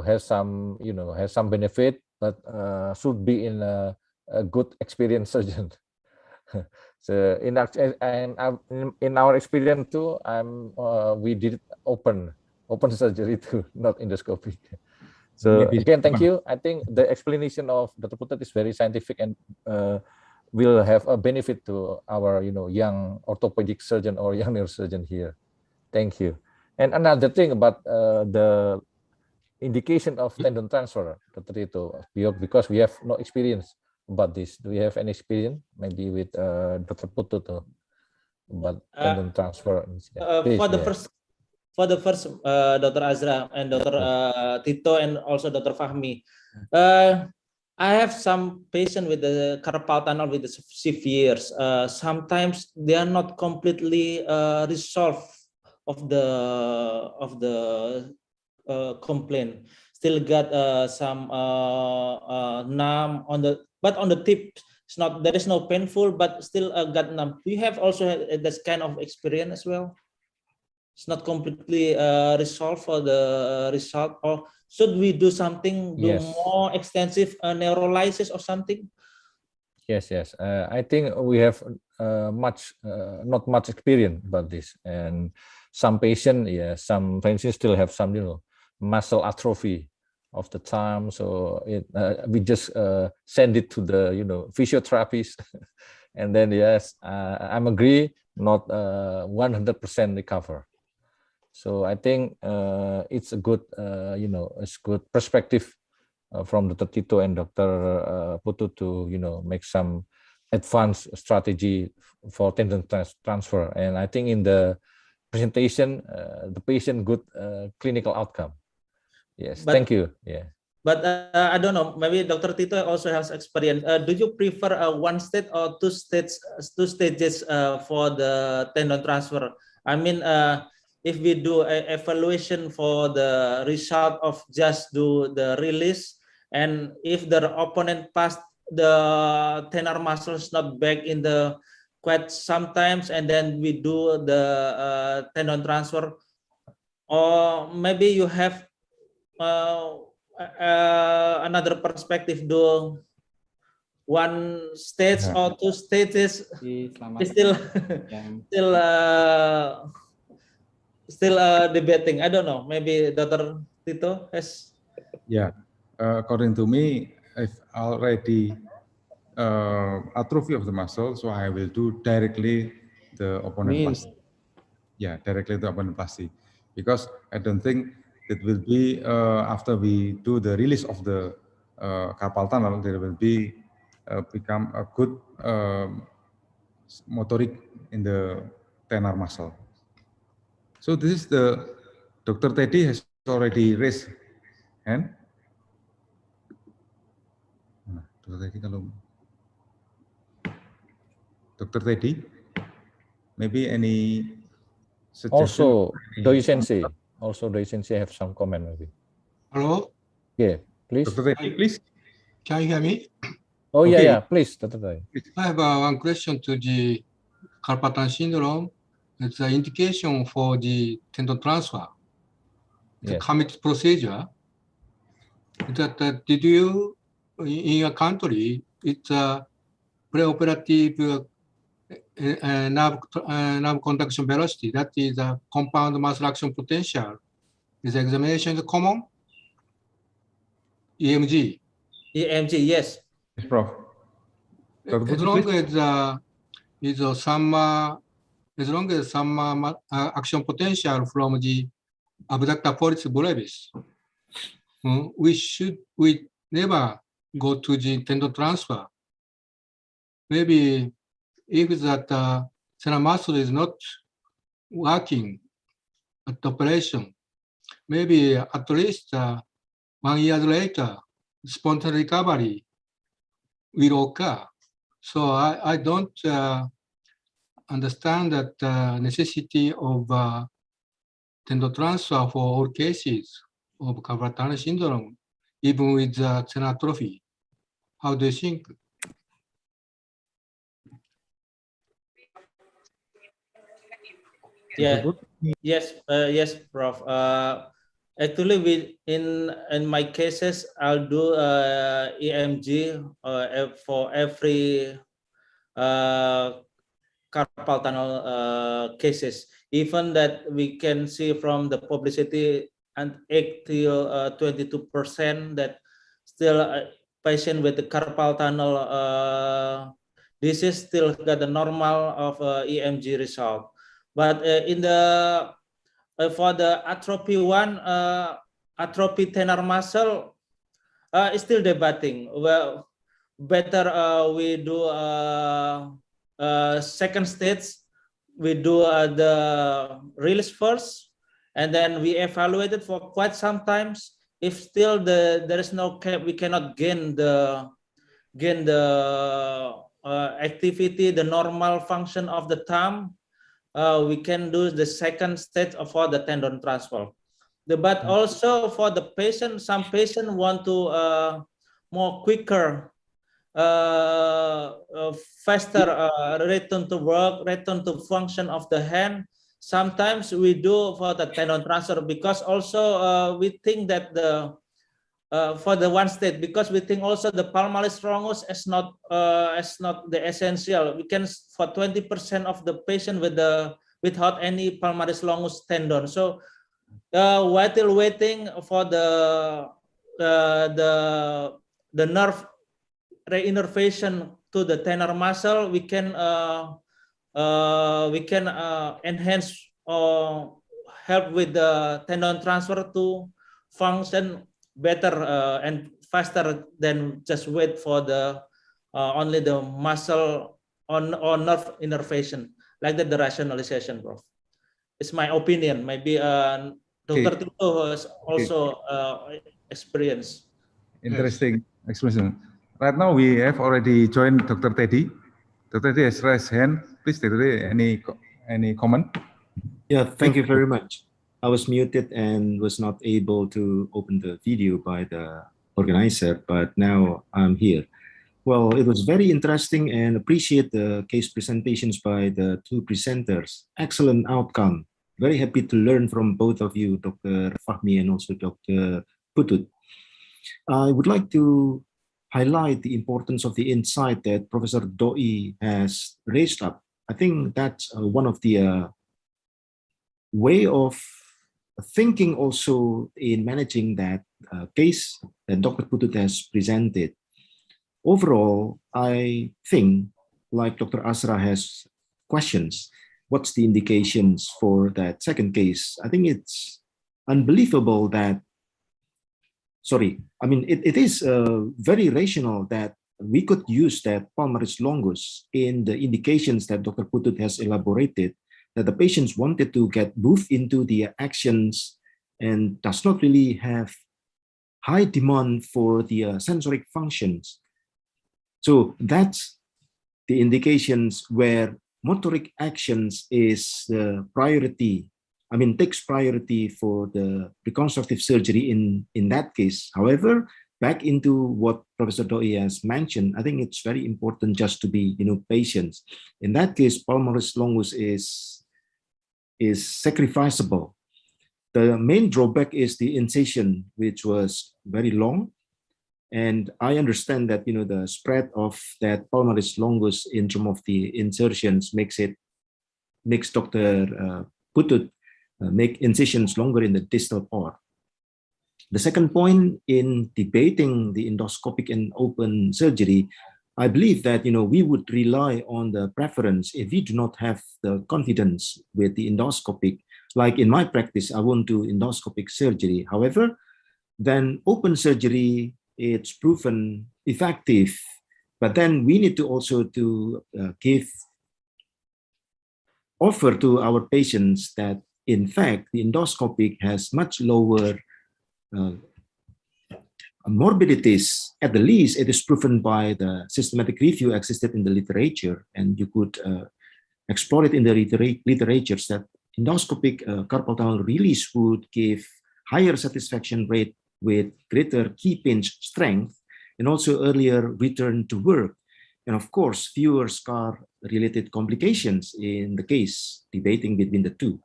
has some benefit, but should be in a good experienced surgeon. So in our experience too, we did open surgery too, not endoscopic. So Maybe again, thank open. you. I think the explanation of Dr. Putut is very scientific and will have a benefit to our young orthopedic surgeon or young neurosurgeon here. Thank you. And another thing about the indication of tendon transfer, Dr. Tito, because we have no experience about this. Do we have any experience maybe with Dr. Putut about tendon transfer? Please, For the first, Dr. Azra and Dr. Tito and also Dr. Fahmi, I have some patient with the carpal tunnel with the severe. Sometimes they are not completely resolved of the complaint. Still got some numb on the, but on the tip. It's not, there is no painful, but still got numb. Do you have also this kind of experience as well? It's not completely resolved for the result, or should we do something, do Yes. more extensive neurolysis or something? Yes. I think we have not much experience about this, and some patient, some patients still have some muscle atrophy of the time. So we just send it to the physiotherapist, and then yes, I'm agree, not 100% recover. So I think it's a good it's good perspective from Dr. Tito and Dr. Putut to make some advanced strategy for tendon transfer. And I think in the presentation, the patient good clinical outcome. Yes, But, thank you. Yeah. But I don't know. Maybe Dr. Tito also has experience. Do you prefer one stage or two stages for the tendon transfer? I mean, if we do an evaluation for the result of just do the release, and if the opponent passed the tenor muscles not back in the quite sometimes, and then we do the tendon transfer, or maybe you have another perspective, do one stage or two stages still debating. I don't know, maybe Dr. Tito has. Yeah, according to me, if already atrophy of the muscle, so I will do directly the opponentoplasty. Yeah, directly the opponentoplasty, because I don't think it will be after we do the release of the carpal tunnel, there will be become a good motoric in the thenar muscle. So this is the Dr. Teddy has already raised hand. Dr. Teddy, kalau Dr. Teddy, maybe any suggestion? Also, Doi Sensei have some comment maybe. Hello, Yeah, please. Dr. Teddy, please. can you hear me? Oh Okay. yeah, please, Dr. Doi. I have one question to the carpal tunnel syndrome. It's an indication for the tendon transfer. The Yes. commit procedure. That did you in your country? It's a preoperative nerve conduction velocity. That is a compound muscle action potential. Is examination common? EMG. EMG, yes. Yes, Prof. Dr. As Putu, long please. as some action potential from the abductor pollicis brevis, we never go to the tendon transfer. Maybe if that senile muscle is not working at the operation, maybe at least 1 year later, spontaneous recovery will occur. So I don't understand that necessity of tendon transfer for all cases of carpal tunnel syndrome, even with senile atrophy. How do you think? Yeah. Yes. Yes, Prof. Actually, in my cases, I'll do EMG for every carpal tunnel cases. Even that we can see from the publicity and 8 till 22% that still patient with the carpal tunnel disease still got the normal of EMG result. But in the for the atrophy one, atrophy tenor muscle is still debating. Well, better we do second stage. We do the release first, and then we evaluate it for quite some times. If still there is no cap, we cannot gain the activity, the normal function of the thumb. We can do the second stage for the tendon transfer. But also for the patient, some patient want to more quicker, faster return to work, return to function of the hand. Sometimes we do for the tendon transfer because also we think that the for the one state, because we think also the palmaris longus is not the essential. We can for 20% of the patient with the without any palmaris longus tendon. So while waiting for the nerve reinnervation to the tenor muscle, we can enhance or help with the tendon transfer to function better and faster than just wait for the only the muscle or nerve innervation, like that, the rationalization, Prof. It's my opinion. Maybe Dr. Tito has also experience. Interesting explanation. Right now we have already joined Dr. Teddy. Dr. Teddy has raised hand. Please, Dr. Teddy, any comment? Yeah, thank you very much. I was muted and was not able to open the video by the organizer, but now I'm here. Well, it was very interesting and appreciate the case presentations by the two presenters. Excellent outcome. Very happy to learn from both of you, Dr. Fahmi and also Dr. Putut. I would like to highlight the importance of the insight that Professor Doi has raised up. I think that's one of the way of thinking also in managing that case that Dr. Putut has presented. Overall, I think, like Dr. Asra has questions, what's the indications for that second case? I think it's unbelievable that, it is very rational that we could use that palmaris longus in the indications that Dr. Putut has elaborated, that the patients wanted to get moved into the actions and does not really have high demand for the sensoric functions. So that's the indications where motoric actions is the priority, takes priority for the reconstructive surgery in that case. However, back into what Professor Doi has mentioned, I think it's very important just to be, patient. In that case, palmaris longus is sacrificable. The main drawback is the incision, which was very long. And I understand that, the spread of that palmaris longus in terms of the insertions makes Dr. Putut make incisions longer in the distal part. The second point in debating the endoscopic and open surgery, I believe that we would rely on the preference if we do not have the confidence with the endoscopic. Like in my practice, I won't do endoscopic surgery. However, then open surgery, it's proven effective. But then we need to also to offer to our patients that in fact the endoscopic has much lower morbidities. At the least, it is proven by the systematic review existed in the literature, and you could explore it in the literatures that endoscopic carpal tunnel release would give higher satisfaction rate with greater key pinch strength and also earlier return to work. And of course, fewer scar-related complications in the case, debating between the two.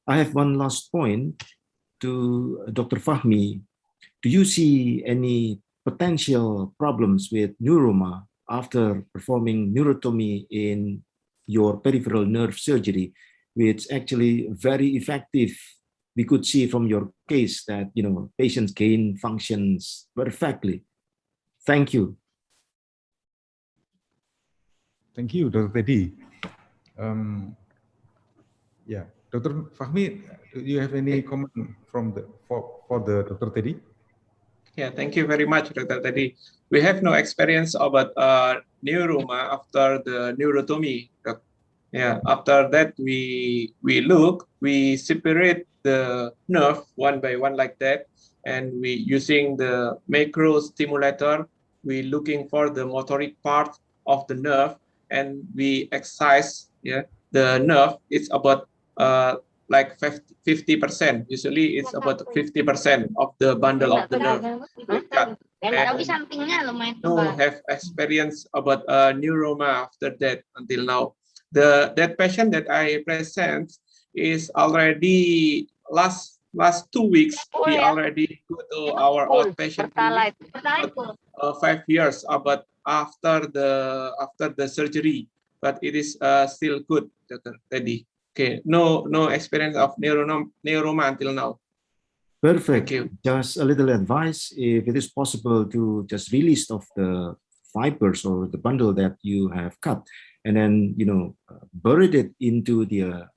I have one last point to Dr. Fahmi. Do you see any potential problems with neuroma after performing neurotomy in your peripheral nerve surgery, which actually very effective? We could see from your case that patients gain functions perfectly. Thank you. Thank you, Dr. Teddy. Yeah, Dr. Fahmi, do you have any comment from for the Dr. Teddy? Yeah, thank you very much, Dr. Teddy. We have no experience about neuroma after the neurotomy. Yeah, after that we separate the nerve one by one like that, and we using the macro stimulator. We looking for the motoric part of the nerve, and we exercise the nerve. It's about like 50%. Usually it's about 50% of the bundle of the nerve. No have experience about neuroma after that until now. That patient that I present is already last 2 weeks. He already go to our outpatient clinic 5 years, but after the surgery, but it is still good, Dr. Teddy. Okay, no experience of neuroma until now. Perfect. Thank you. Just a little advice, if it is possible to just release of the fibers or the bundle that you have cut, and then buried it into the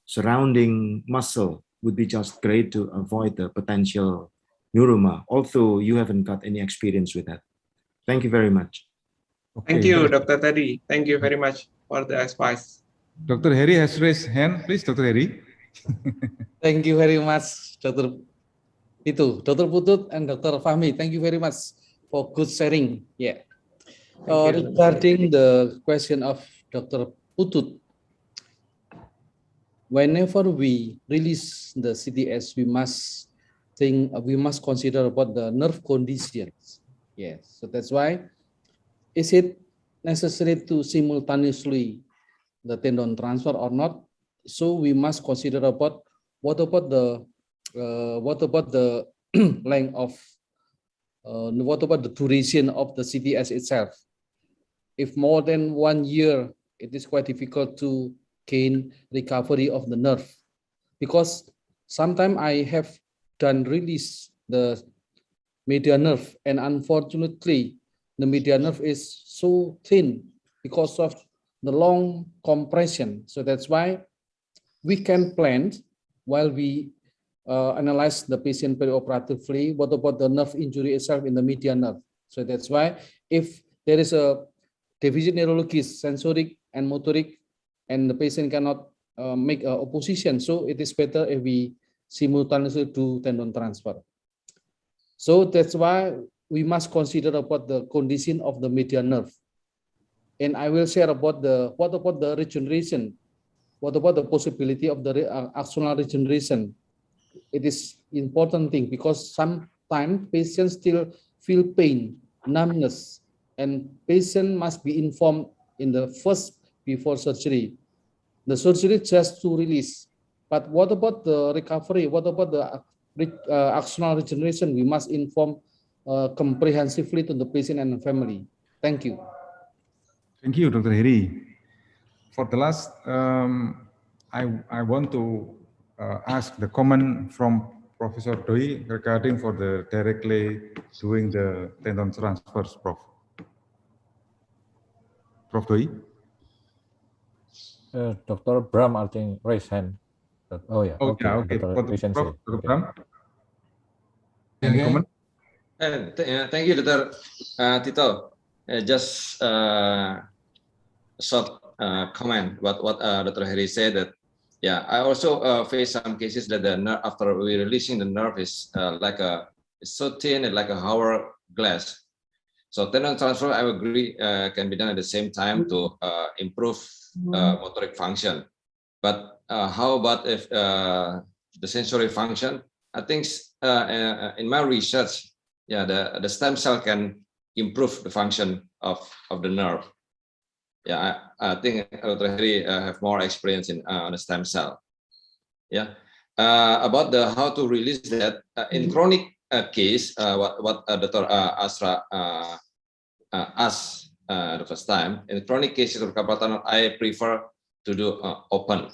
surrounding muscle would be just great to avoid the potential neuroma, although you haven't got any experience with that. Thank you very much. Okay, thank you, Dr. Teddy. Thank you very much for the advice. Dr. Heri has raised hand. Please, Dr. Heri. Thank you very much, Dr. Putut and Dr. Fahmi. Thank you very much for good sharing. Yeah. Regarding the question of Dr. Putut, whenever we release the CTS, we must consider about the nerve conditions. Yes. So that's why, is it necessary to simultaneously the tendon transfer or not? So we must consider about what about the length of what about the duration of the CTS itself? If more than 1 year, it is quite difficult to gain recovery of the nerve, because sometimes I have done release the medial nerve, and unfortunately the medial nerve is so thin because of the long compression. So that's why we can plan while we analyze the patient perioperatively, what about the nerve injury itself in the medial nerve. So that's why if there is a deficit neurologist, sensoric and motoric, and the patient cannot make a opposition, so it is better if we simultaneously do tendon transfer. So that's why we must consider about the condition of the medial nerve. And I will share about what about the regeneration. What about the possibility of the axonal regeneration? It is important thing, because sometimes patients still feel pain, numbness, and patient must be informed in the first before surgery. The surgery just to release. But what about the recovery? What about the axonal regeneration? We must inform comprehensively to the patient and the family. Thank you. Thank you, Dr. Heri. For the last, I want to ask the comment from Professor Doi regarding for the directly doing the tendon transfers, Prof. Prof. Doi? Dr. Bram, I think, raise hand. Oh yeah, Oh, okay. yeah, okay. Dr. For the Patience, Prof. Dr. okay. Bram? Any Okay. comment? Thank you, Dr. Tito. Just a short comment what Dr. Heri said that yeah, I also face some cases that the nerve after we releasing the nerve is it's so thin and like a hourglass. So tendon transfer, I agree, can be done at the same time to improve motoric function. But how about if the sensory function? I think in my research, yeah, the stem cell can improve the function of the nerve. Yeah, I think Dr. Heri have more experience in on the stem cell. Yeah, about the how to release that in chronic case, what Dr. Asra asked the first time, in chronic cases of carpal tunnel, I prefer to do open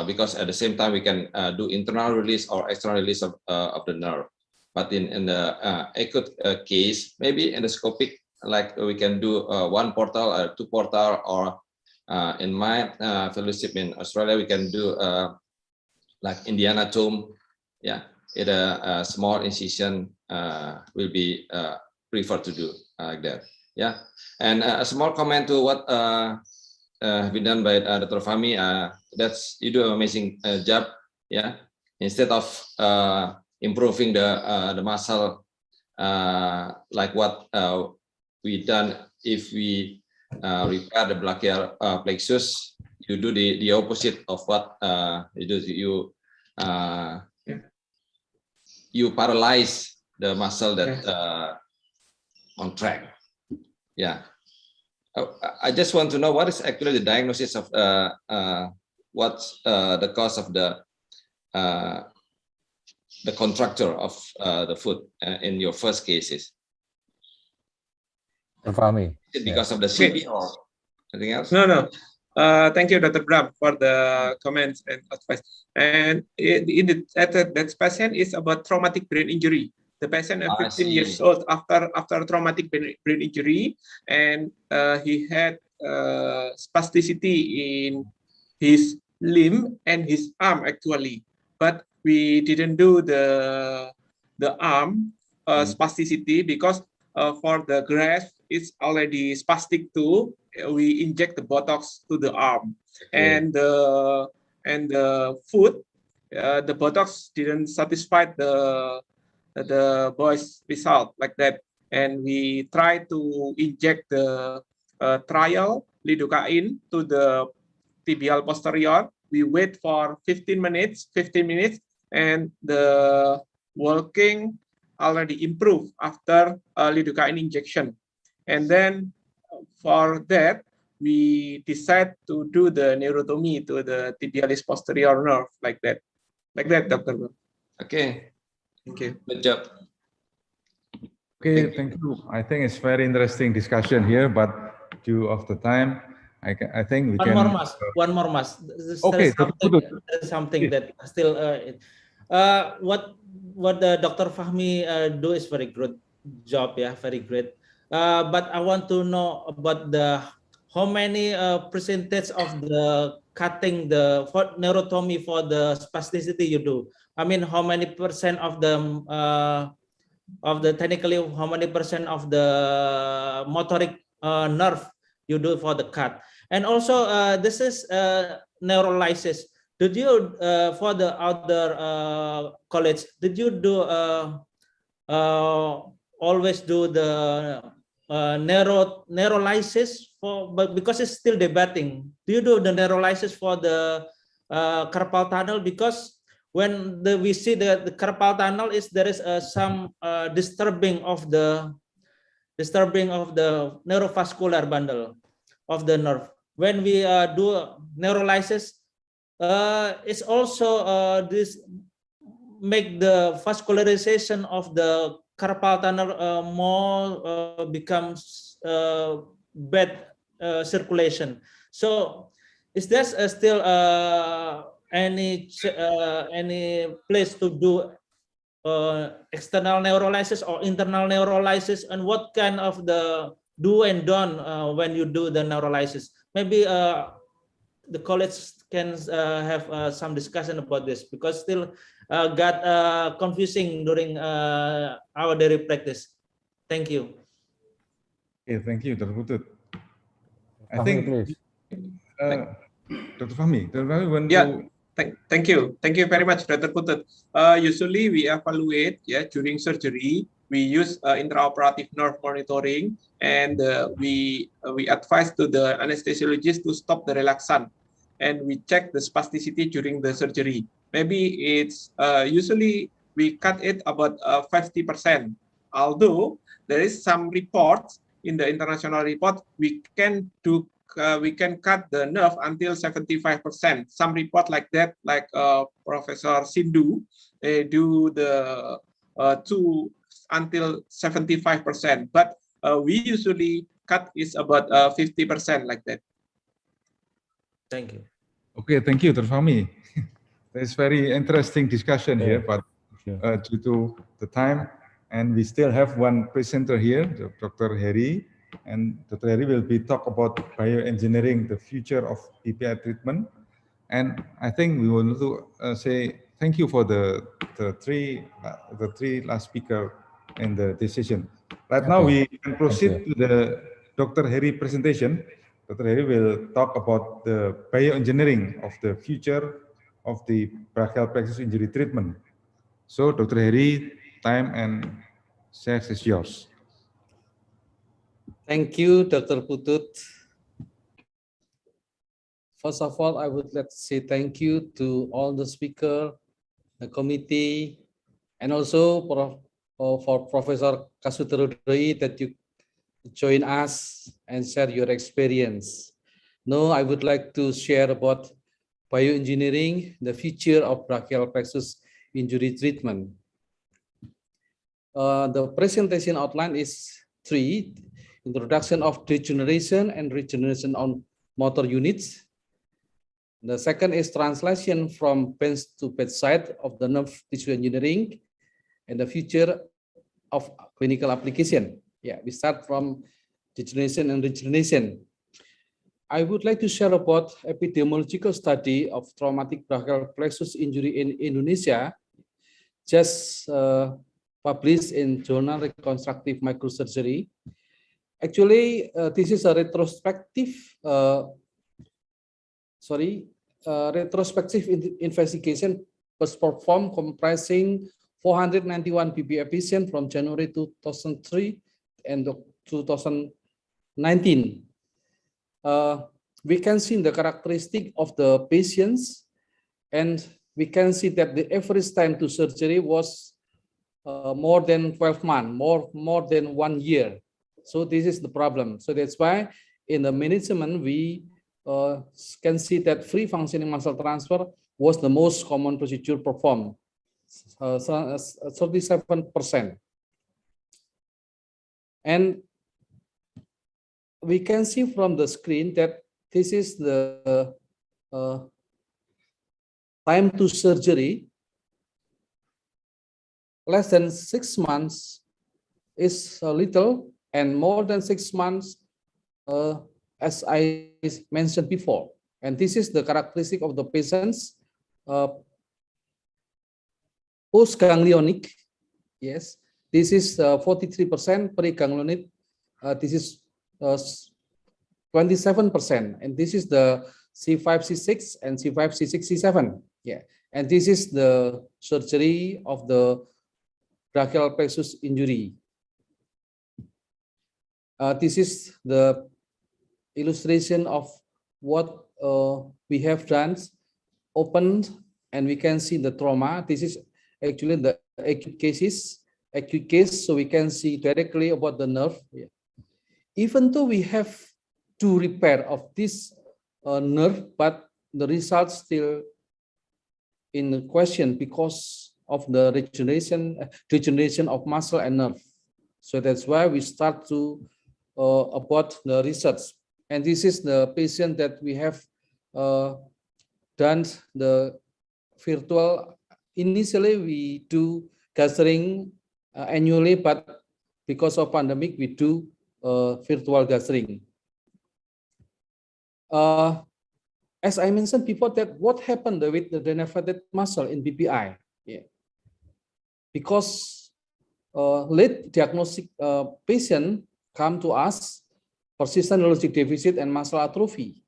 because at the same time we can do internal release or external release of the nerve. But in the acute case, maybe endoscopic, like we can do one portal, two portal, or in my fellowship in Australia, we can do like Indiana tomb. Yeah, it a small incision will be preferred to do like that. Yeah, and a small comment to what been done by Dr. Fahmi. That's you do an amazing job. Yeah, instead of improving the muscle like what we done if we repair the brachial plexus, you do the opposite of what you do. You paralyze the muscle that contract. Yeah, I just want to know what is actually the diagnosis of what's the cause of the contracture of the foot in your first cases. Fahmi. Is it because of the CP or anything else? No. Thank you, Dr. Bram, for the comments and advice. And that patient is about traumatic brain injury. The patient is 15 years old after traumatic brain injury, and he had spasticity in his limb and his arm actually. But we didn't do the arm spasticity because for the graft it's already spastic too. We inject the Botox to the arm, and the foot, the Botox didn't satisfy the boy's result like that, and we try to inject the trial lidocaine to the tibial posterior. We wait for 15 minutes, and the walking already improved after lidocaine injection. And then for that, we decide to do the neurotomy to the tibialis posterior nerve like that, Dr. Okay. Thank you. Good job. Okay, thank you. I think it's very interesting discussion here, but due of the time, I think we One can. more, Mas. Okay, there is something that still what the Dr. Fahmi do is very good job, yeah, very great. But I want to know about how many percentage of the cutting the neurotomy for the spasticity you do. I mean, how many percent of the technically, how many percent of the motoric nerve you do for the cut? And also, this is neurolysis. Did you for the other college? Did you do always do the neurolysis for? But because it's still debating, do you do the neurolysis for the carpal tunnel? Because when we see the carpal tunnel is there is some disturbing of the neurovascular bundle of the nerve. When we do neurolysis, it's also this make the vascularization of the carpal tunnel more becomes bad circulation. So is there still any place to do external neurolysis or internal neurolysis, and what kind of the do and don't when you do the neurolysis? Maybe the colleagues can have some discussion about this, because still got confusing during our daily practice. Thank you. Okay, thank you, Dr. Putut. I Fahmi, think, please. Dr. Fahmi, want Yeah. to... Thank you. Thank you very much, Dr. Putut. Usually we evaluate during surgery. We use intraoperative nerve monitoring, and we advise to the anesthesiologist to stop the relaxant, and we check the spasticity during the surgery. Maybe it's usually we cut it about 50%. Although there is some reports in the international report, we can cut the nerve until 75%. Some report like that, like Professor Sindhu, they do the until 75%. But we usually cut is about 50% like that. Thank you. Okay, thank you, Dr. Fahmi. There's very interesting discussion here, but due to the time, and we still have one presenter here, Dr. Heri, and Dr. Heri will be talk about bioengineering, the future of PPI treatment. And I think we want to say thank you for the three last speaker in the decision. Right now we can proceed to the Dr. Heri presentation. Dr. Heri will talk about the bioengineering of the future of the brachial plexus injury treatment. So, Dr. Heri, time and stage is yours. Thank you, Dr. Putut. First of all, I would like to say thank you to all the speakers, the committee, and also for Professor Kasutrudoi that you join us and share your experience. Now, I would like to share about bioengineering, the future of brachial plexus injury treatment. The presentation outline is 3: introduction of degeneration and regeneration on motor units. The second is translation from bench to bedside of the nerve tissue engineering and the future of clinical application. Yeah, we start from degeneration and regeneration. I would like to share about epidemiological study of traumatic brachial plexus injury in Indonesia, just published in journal Reconstructive Microsurgery. Actually, this is a retrospective investigation was performed comprising 491 PPI patients from January 2003 and 2019. We can see the characteristic of the patients, and we can see that the average time to surgery was more than 12 months, more than 1 year. So this is the problem. So that's why in the management, we can see that free functioning muscle transfer was the most common procedure performed, 37%. And we can see from the screen that this is the time to surgery. Less than 6 months is a little, and more than 6 months, as I mentioned before. And this is the characteristic of the patients post-ganglionic. Yes, this is 43%, pre-ganglionic. This is 27%, and this is the C5, C6, and C5, C6, C7. Yeah, and this is the surgery of the brachial plexus injury. This is the illustration of what we have done, opened, and we can see the trauma. This is actually the acute case, so we can see directly about the nerve. Yeah. Even though we have to repair of this nerve, but the results still in question because of the degeneration of muscle and nerve. So that's why we start to about the research. And this is the patient that we have done the virtual. Initially, we do gathering annually, but because of pandemic, we do virtual gathering. As I mentioned before, that what happened with the denervated muscle in BPI? Yeah. Because late diagnostic patient come to us, persistent neurologic deficit and muscle atrophy.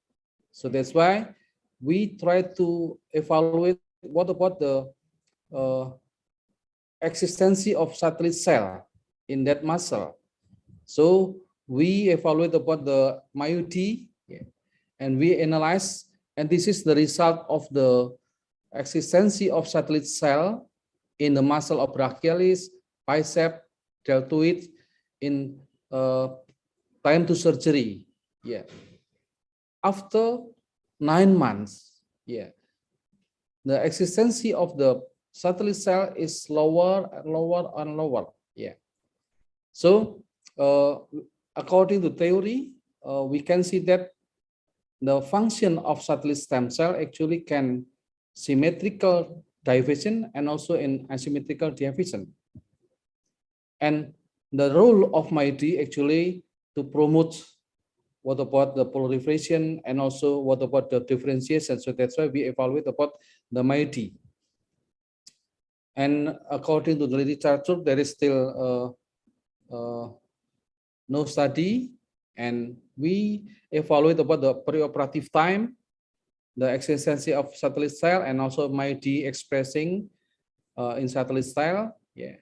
So that's why we try to evaluate what about the existence of satellite cell in that muscle. So we evaluate about the MyoT, and we analyze, and this is the result of the existence of satellite cell in the muscle of brachialis, bicep, deltoid in time to surgery. Yeah. After 9 months, yeah, the existence of the satellite cell is lower and lower and lower. Yeah. So according to theory, we can see that the function of satellite stem cell actually can symmetrical division and also in asymmetrical division. And the role of MyoT actually to promote what about the proliferation and also what about the differentiation. So that's why we evaluate about the MyoT. And according to the literature, there is still no study, and we evaluate about the preoperative time, the existence of satellite cell, and also MyoT expressing in satellite cell. Yeah,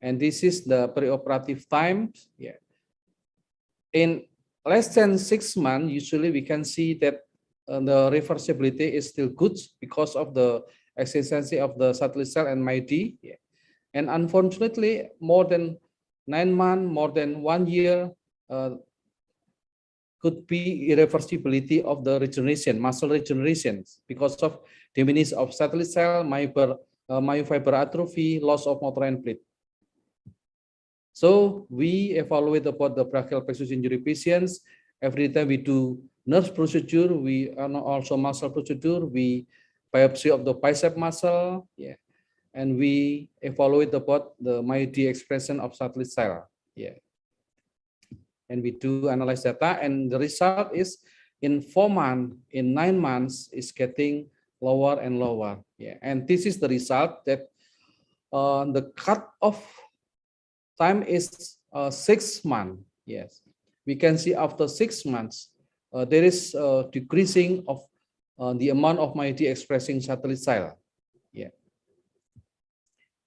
and this is the preoperative time. Yeah, in less than 6 months, usually we can see that the reversibility is still good because of the existence of the satellite cell and MyoT. Yeah, and unfortunately, more than 9 months, more than 1 year, could be irreversibility of the regeneration, muscle regeneration, because of diminution of satellite cell, myofiber atrophy, loss of motor and plate. So we evaluate about the brachial plexus injury patients. Every time we do nerve procedure, we also muscle procedure, we biopsy of the bicep muscle, yeah, and we evaluate about the MyoT expression of satellite cell, yeah. And we do analyze data, and the result is in 4 months, in 9 months, is getting lower and lower. Yeah, and this is the result that the cut-off time is 6 months. Yes, we can see after 6 months, there is decreasing of the amount of MyoT expressing satellite cell. Yeah,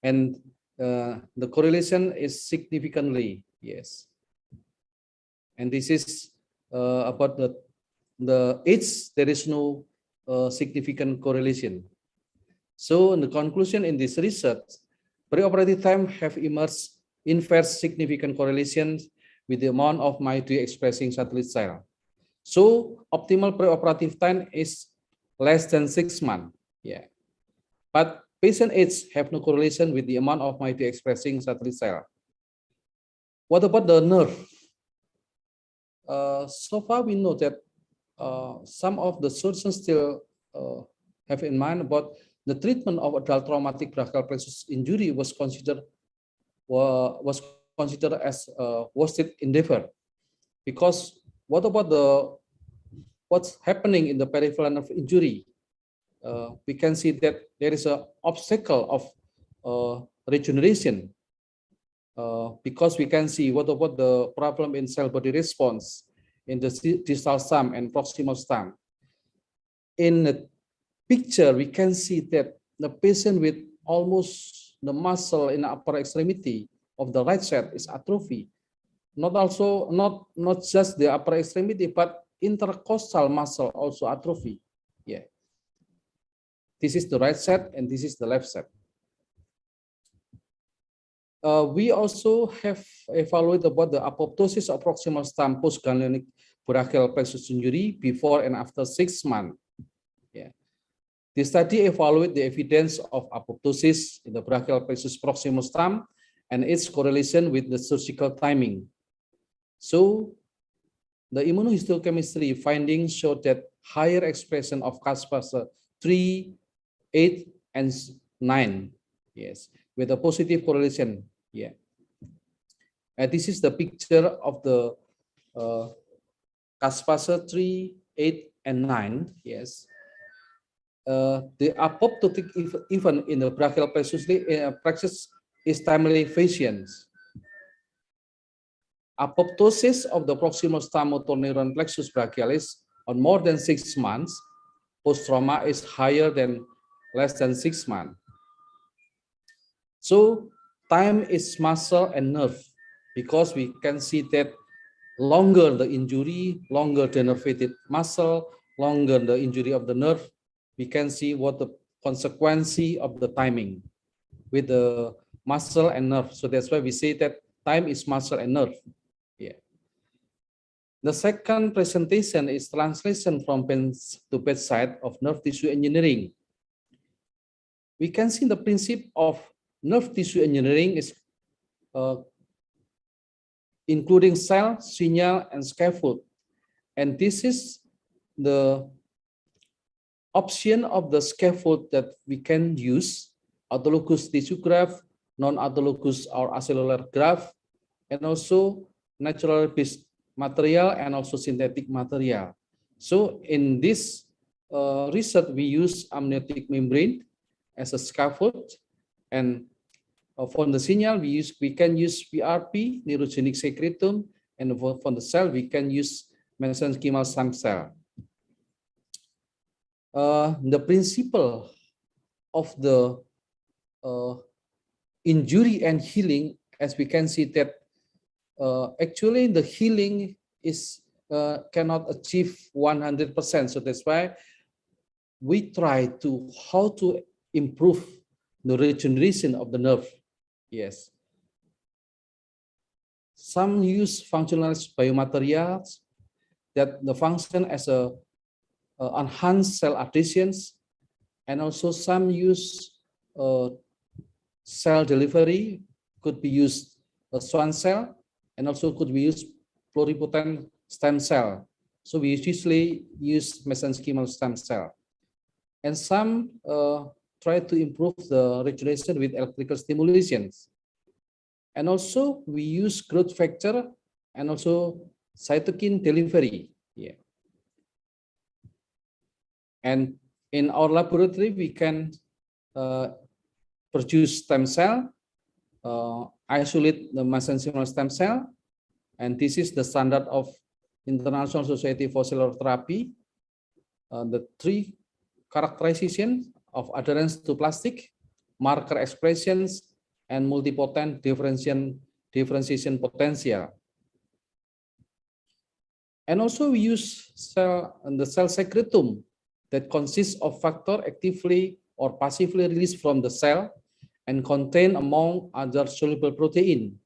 and the correlation is significantly, yes. And this is about the age, there is no significant correlation. So in the conclusion in this research, preoperative time have emerged inverse significant correlations with the amount of MyoT expressing satellite cell. So optimal preoperative time is less than 6 months. Yeah, but patient age have no correlation with the amount of MyoT expressing satellite cell. What about the nerve? So far, we know that some of the surgeons still have in mind about the treatment of adult traumatic brachial plexus injury was considered as a wasted endeavor, because what about what's happening in the peripheral nerve injury? We can see that there is an obstacle of regeneration. Because we can see what about the problem in cell body response in the distal stem and proximal stem. In the picture, we can see that the patient with almost the muscle in the upper extremity of the right side is atrophy. Not just the upper extremity, but intercostal muscle also atrophy. Yeah. This is the right side and this is the left side. We also have evaluated about the apoptosis of proximal stem post-ganglionic brachial plexus injury before and after 6 months. Yeah. The study evaluated the evidence of apoptosis in the brachial plexus proximal stem and its correlation with the surgical timing. So the immunohistochemistry findings showed that higher expression of caspase 3, 8, and 9. Yes, with a positive correlation. Yeah. And this is the picture of the Kaspasa 3, 8, and 9. Yes. The apoptotic event in the brachial plexus is timely phasions. Apoptosis of the proximal stem motor neuron plexus brachialis on more than 6 months post-trauma is higher than less than 6 months. So time is muscle and nerve, because we can see that longer the injury, longer the nervated muscle, longer the injury of the nerve, we can see what the consequence of the timing with the muscle and nerve. So that's why we say that time is muscle and nerve. Yeah. The second presentation is translation from pen to bedside of nerve tissue engineering. We can see the principle of nerve tissue engineering is including cell, signal, and scaffold. And this is the option of the scaffold that we can use: autologous tissue graft, non-autologous or acellular graft, and also natural based material and also synthetic material. So in this research, we use amniotic membrane as a scaffold, and for the signal we can use PRP, neurogenic secretum, and for the cell we can use mesenchymal stem cell. The principle of the injury and healing, as we can see that actually the healing is cannot achieve 100%. So that's why we try to how to improve the regeneration of the nerve. Yes. Some use functionalized biomaterials that the function as a enhanced cell adhesions, and also some use cell delivery, could be used a swan cell, and also could be used pluripotent stem cell. So we usually use mesenchymal stem cell. And some try to improve the regeneration with electrical stimulations. And also we use growth factor and also cytokine delivery. Yeah. And in our laboratory, we can produce stem cell, isolate the mesenchymal stem cell, and this is the standard of International Society for Cellular Therapy. The 3 characterization of adherence to plastic, marker expressions, and multipotent differentiation potential. And also we use the cell secretum that consists of factor actively or passively released from the cell and contain, among other, soluble protein,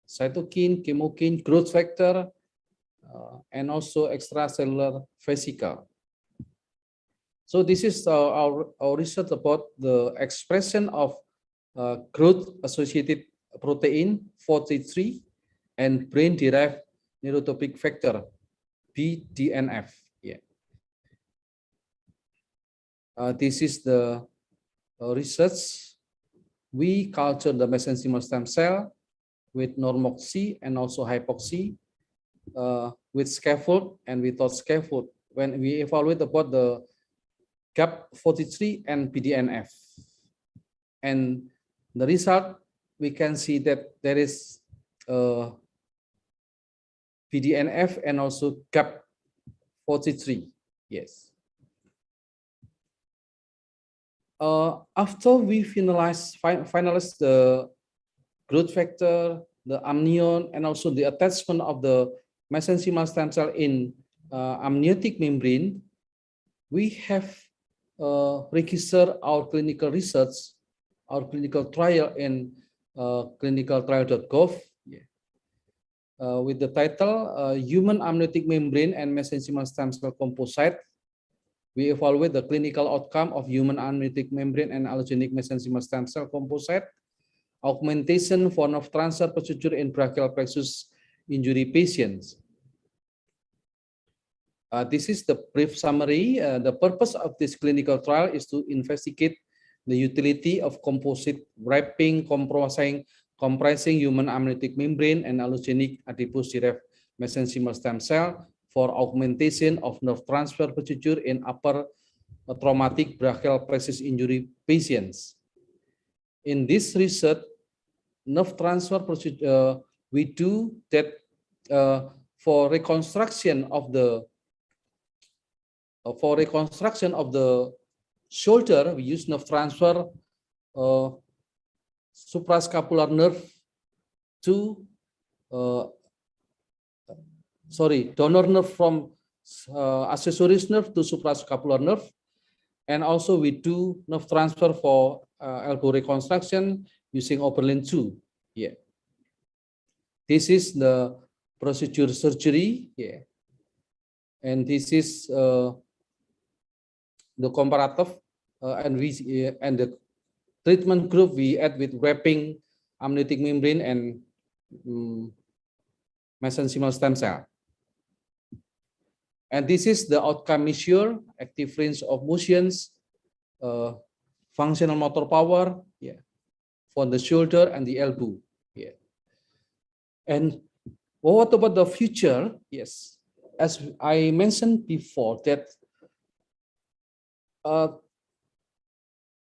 cytokine, chemokine, growth factor, and also extracellular vesicle. So this is our research about the expression of growth-associated protein 43 and brain-derived neurotropic factor BDNF. Yeah. This is the research. We culture the mesenchymal stem cell with normoxy and also hypoxy, with scaffold and without scaffold, when we evaluate about the GAP43 and BDNF. And the result, we can see that there is BDNF and also GAP43. Yes. After we finalize the growth factor, the amnion, and also the attachment of the mesenchymal stem cell in amniotic membrane, we have registered our clinical research, our clinical trial in clinicaltrial.gov, with the title Human Amniotic Membrane and Mesenchymal Stem Cell Composite. We evaluate the clinical outcome of human amniotic membrane and allogenic mesenchymal stem cell composite, augmentation for nerve transfer procedure in brachial plexus injury patients. This is the brief summary. The purpose of this clinical trial is to investigate the utility of composite wrapping, comprising human amniotic membrane and allogenic adipose-derived mesenchymal stem cell for augmentation of nerve transfer procedure in upper traumatic brachial plexus injury patients. In this research, nerve transfer procedure, we do that for reconstruction of the shoulder. We use nerve transfer suprascapular nerve to donor nerve from accessories nerve to suprascapular nerve, and also we do nerve transfer for elbow reconstruction using Oberlin 2. Yeah, this is the procedure surgery. Yeah, and this is the comparative and the treatment group we add with wrapping amniotic membrane and mesenchymal stem cell. And this is the outcome measure: active range of motions, functional motor power, yeah, for the shoulder and the elbow. Yeah. And what about the future? Yes, as I mentioned before, that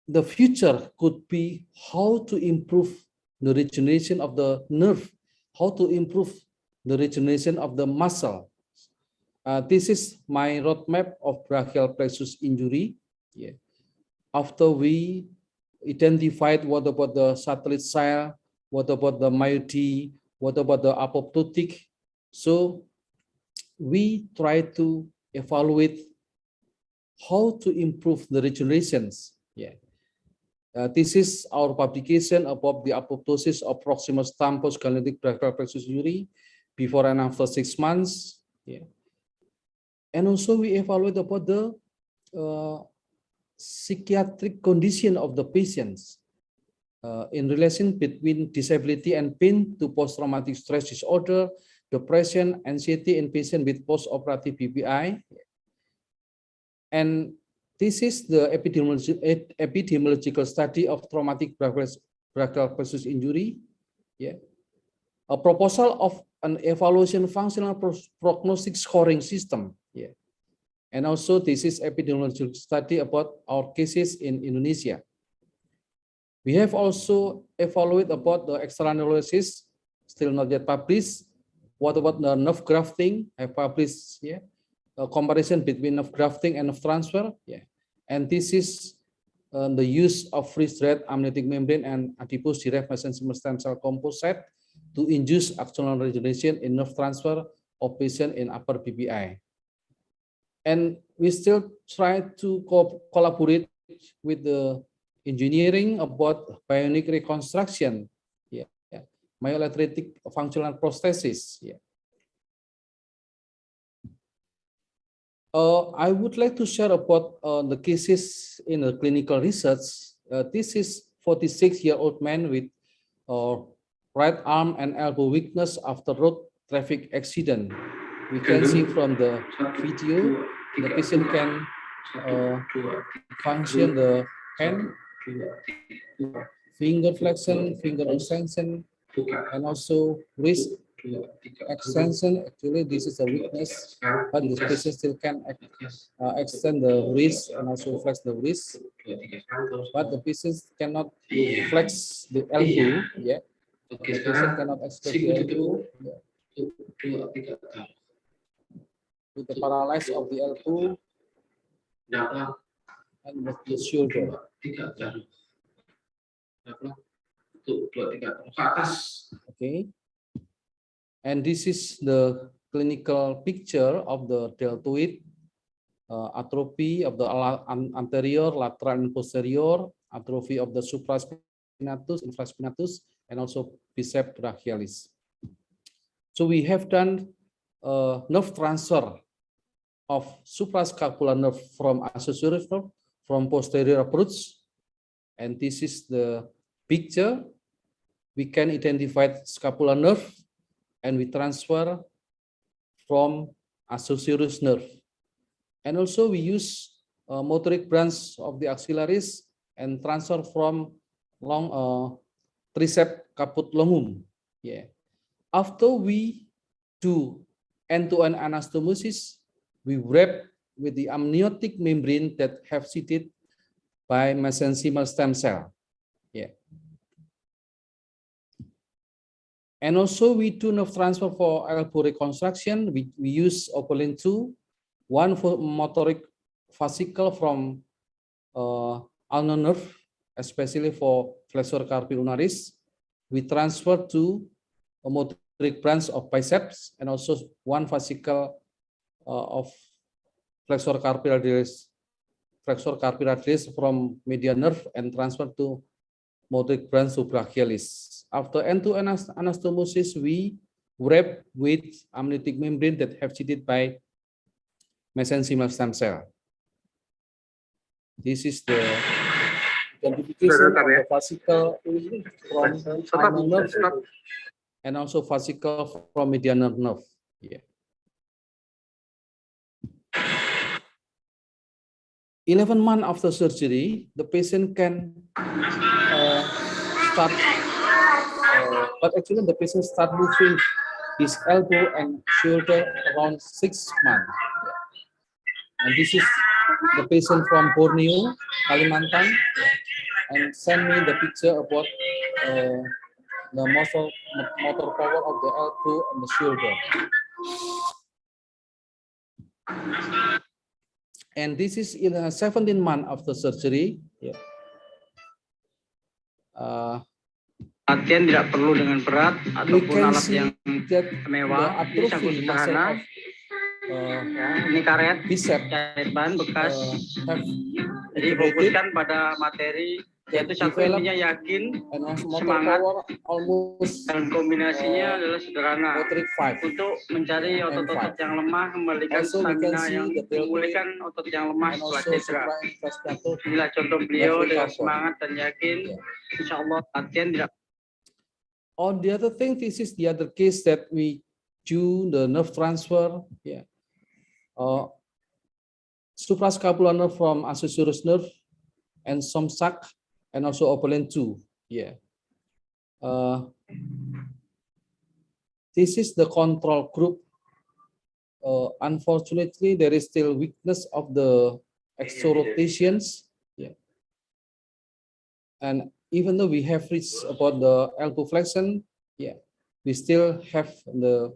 the future could be how to improve the regeneration of the nerve, how to improve the regeneration of the muscle. This is my roadmap of brachial plexus injury. Yeah. After we identified what about the satellite cell, what about the myopathy, what about the apoptotic, so we try to evaluate how to improve the regenerations. Yeah. This is our publication about the apoptosis of proximal stump post-galetic brachial plexus injury before and after 6 months. Yeah. And also we evaluate about the psychiatric condition of the patients in relation between disability and pain to post-traumatic stress disorder, depression, anxiety in patients with post-operative BPI. And this is the epidemiological study of traumatic brachial plexus injury. Yeah. A proposal of an evaluation functional prognostic scoring system. Yeah. And also this is epidemiological study about our cases in Indonesia. We have also evaluated about the external analysis, still not yet published. What about the nerve grafting? I published, yeah, a comparison between nerve grafting and nerve transfer. Yeah. And this is the use of freeze-dried amniotic membrane and adipose-derived mesenchymal stem cell composite to induce axonal regeneration in nerve transfer of patient in upper BPI. And we still try to collaborate with the engineering about bionic reconstruction, yeah, myoarthritic functional prosthesis. Yeah. I would like to share about the cases in the clinical research. This is 46-year-old man with right arm and elbow weakness after road traffic accident. We can see from the video, the patient can function the hand, finger flexion, finger extension, and also wrist extension. Actually, this is a weakness, but the patient still can extend the wrist and also flex the wrist. But the patient cannot flex the elbow. Yeah, the patient cannot extend the elbow. Yeah. With the paralysis of the elbow and with the shoulder. Okay. And this is the clinical picture of the deltoid atrophy of the anterior, lateral, and posterior, atrophy of the supraspinatus, infraspinatus, and also biceps brachialis. So we have done nerve transfer of suprascapular nerve from accessory nerve from posterior approach, and this is the picture. We can identify scapular nerve, and we transfer from accessory nerve, and also we use motoric branch of the axillaris and transfer from long triceps caput longum. Yeah. After we do end-to-end anastomosis, we wrap with the amniotic membrane that have seated by mesenchymal stem cell. Yeah. And also we do nerve transfer for elbow reconstruction. We use Opalin 2, one for motoric fascicle from ulnar nerve, especially for flexor carpi ulnaris. We transfer to a motoric branch of biceps and also one fascicle of flexor carpi radialis from median nerve and transfer to motoric branch subrachialis. After end-to-end anastomosis, we wrap with amniotic membrane that have seated by mesenchymal stem cell. This is the identification of the fascicle from ulnar nerve and also fascicle from median nerve. Yeah. 11 months after surgery, the patient can start, but actually the patient start moving his elbow and shoulder around 6 months. And this is the patient from Borneo, Kalimantan, and send me the picture about the motor power of the elbow and the shoulder. And this is in 17 months after surgery. Yeah. Latihan tidak perlu dengan berat ataupun alat yang mewah. Ini sabuk sederhana. Ini karet, karet ban bekas. Jadi fokuskan pada materi. Yaitu satu intinya yakin, semangat, dan kombinasinya adalah sederhana untuk mencari otot-otot yang lemah, kembalikan stamina yang memulihkan otot yang lemah setelah cedera. Inilah contoh beliau dengan semangat dan yakin, insya Allah latihan tidak. On the other thing, this is the other case that we do the nerve transfer. Yeah, suprascapular nerve from accessories nerve and some sac. And also Opalin 2, yeah. This is the control group. Unfortunately, there is still weakness of the extorotations, yeah. And even though we have reached about the elbow flexion, yeah, we still have the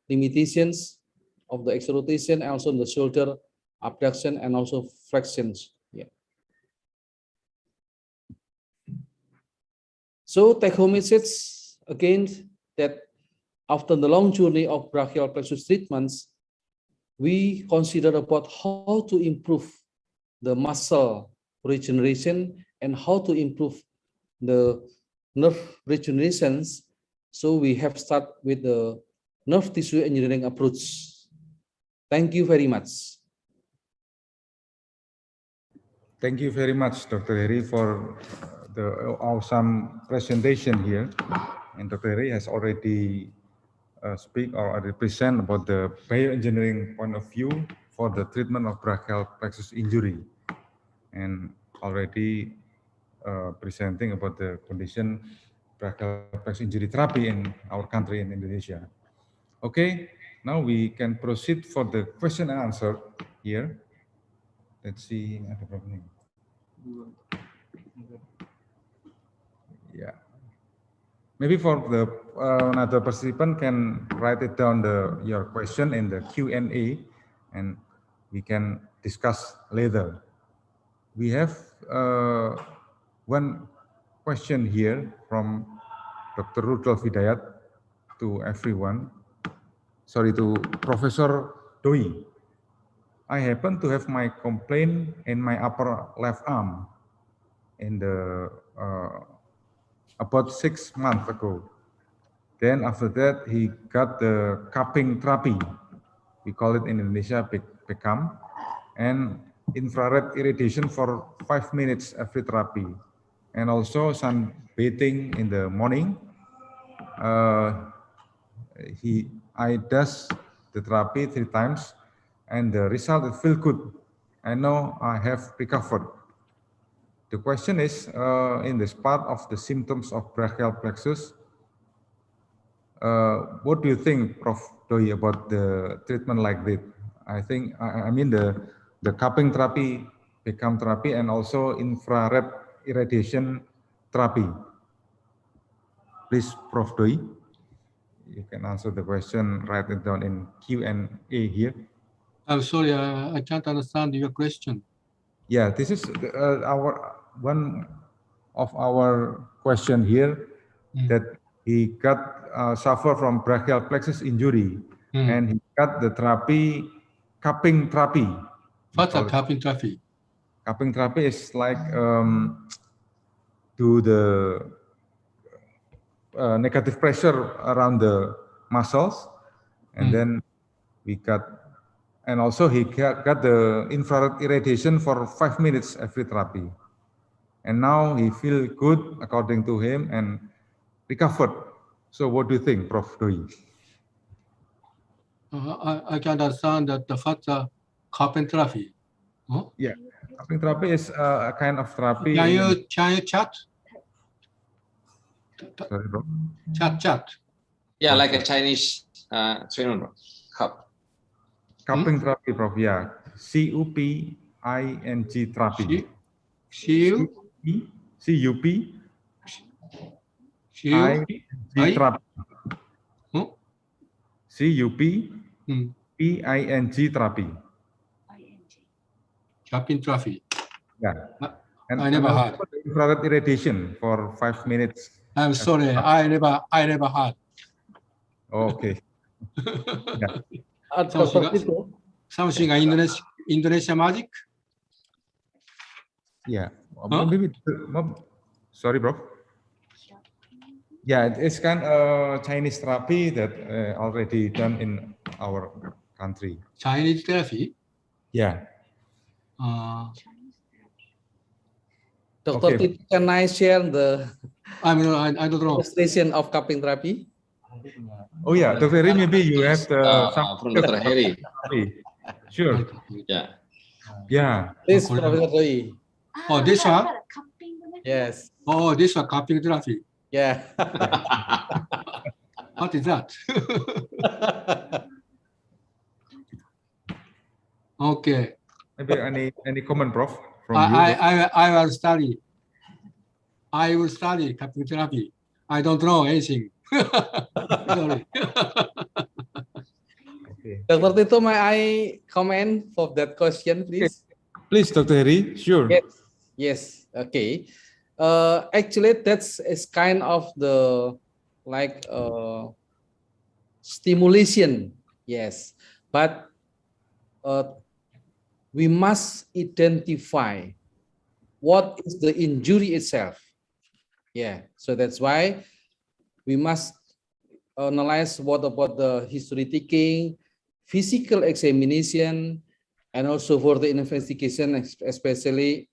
limitations of the extorotation, and also the shoulder abduction and also flexions. So take home message again that after the long journey of brachial plexus treatments, we consider about how to improve the muscle regeneration and how to improve the nerve regenerations. So we have started with the nerve tissue engineering approach. Thank you very much. Thank you very much, Dr. Heri, for the awesome presentation here. And Dr. Heri has already speak or already present about the bioengineering point of view for the treatment of brachial plexus injury, and already presenting about the condition brachial plexus injury therapy in our country in Indonesia. Okay, now we can proceed for the question and answer here. Let's see, ada berapa nih? Yeah. Maybe for the another participant can write it down your question in the Q&A, and we can discuss later. We have one question here from Dr. Rudolf Hidayat to everyone. Sorry, to Professor Doi. I happen to have my complaint in my upper left arm in the about 6 months ago. Then after that, he got the cupping therapy. We call it in Indonesia PECAM, and infrared irradiation for 5 minutes every therapy, and also sunbathing in the morning. I does the therapy 3 times, and the result it feel good. I know I have recovered. the question is, in this part of the symptoms of brachial plexus, what do you think, Prof. Doi, about the treatment like this? I think, I mean the cupping therapy, become therapy, and also infrared irradiation therapy. Please, Prof. Doi, you can answer the question, write it down in Q&A here. I'm sorry, I can't understand your question. Yeah, this is our one of our question here, that he got suffer from brachial plexus injury, and he got the therapy, cupping therapy. What's a cupping therapy? Cupping therapy is like do the negative pressure around the muscles, and then we got, and also he got the infrared irradiation for 5 minutes every therapy. And now he feel good, according to him, and recovered. So what do you think, Prof. Doi? I can understand that the what's a cupping therapy. Huh? Yeah, cupping therapy is a kind of therapy. Can you chat? Sorry, bro. Chat. Yeah, like a Chinese treatment, cup. Cupping therapy, Prof. Yeah, CUPING therapy. CUP therapy. CUPING therapy. Cupping therapy. Yeah. And I never heard. Infrared irradiation for 5 minutes. I'm sorry, I never heard. Okay. Yeah. Something Indonesia magic? Yeah. Maybe. Sorry, bro. Yeah, it's kind of Chinese therapy that already done in our country. Chinese therapy? Yeah. Dr. Okay. Can I share the I don't know. illustration of cupping therapy? Oh yeah, Dr. Heri, maybe you have the from Dr. Heri. Sure. Yeah. Yeah. This Professor Doi. Oh, this one? Yes. Oh, this one cupping therapy. Yeah. What is that? Okay. Maybe any comment, Prof, from you? I will study. I will study cupping therapy. I don't know anything. Sorry. Okay. Dr. Tito, may I comment for that question, please? Please, Dr. Heri. Sure. Yes. Yes. Okay. Actually, that's is kind of the like stimulation. Yes, but we must identify what is the injury itself. Yeah. So that's why we must analyze what about the history taking, physical examination, and also for the investigation, especially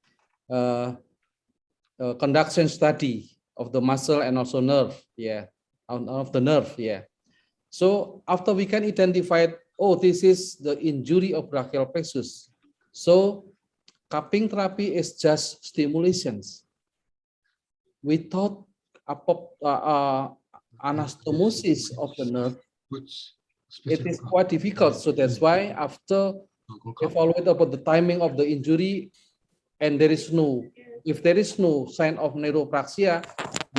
conduction study of the muscle and also nerve. Yeah, of the nerve. Yeah. So after we can identify, oh, this is the injury of brachial plexus. So cupping therapy is just stimulations without anastomosis of the nerve. It is quite difficult. So that's why after evaluate about the timing of the injury, and there is no, if there is no sign of neuropraxia,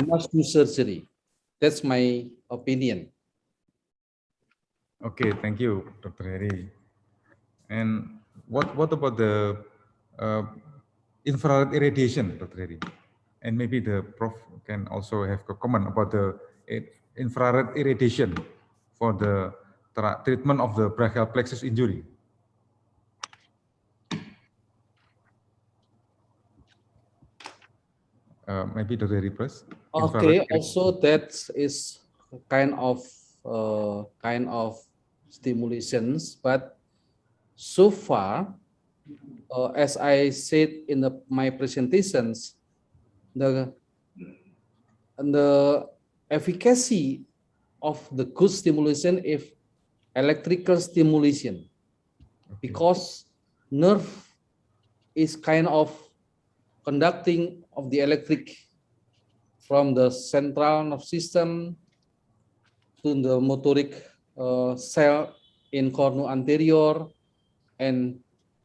we must do surgery. That's my opinion. Okay, thank you, Dr. Heri. And what about the infrared irradiation, Dr. Heri? And maybe the Prof can also have a comment about the infrared irradiation for the treatment of the brachial plexus injury. Maybe Dr. Heri first. Okay, also that is kind of stimulations, but so far, as I said in my presentations, the efficacy of the good stimulation is electrical stimulation, because nerve is kind of conducting of the electric from the central nerve system to the motoric cell in cornu anterior and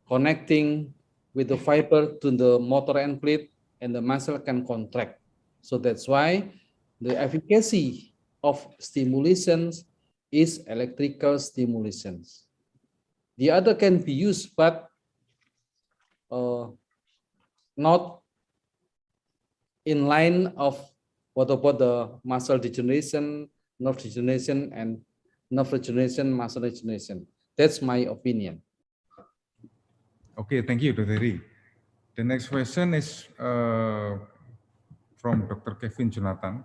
connecting with the fiber to the motor end plate, and the muscle can contract. So that's why the efficacy of stimulations is electrical stimulations. The other can be used, but not in line of what about the muscle degeneration, nerve degeneration, and nerve regeneration, muscle regeneration. That's my opinion. Okay, thank you, Dr. Heri. The next question is from Dr. Kevin Jonathan.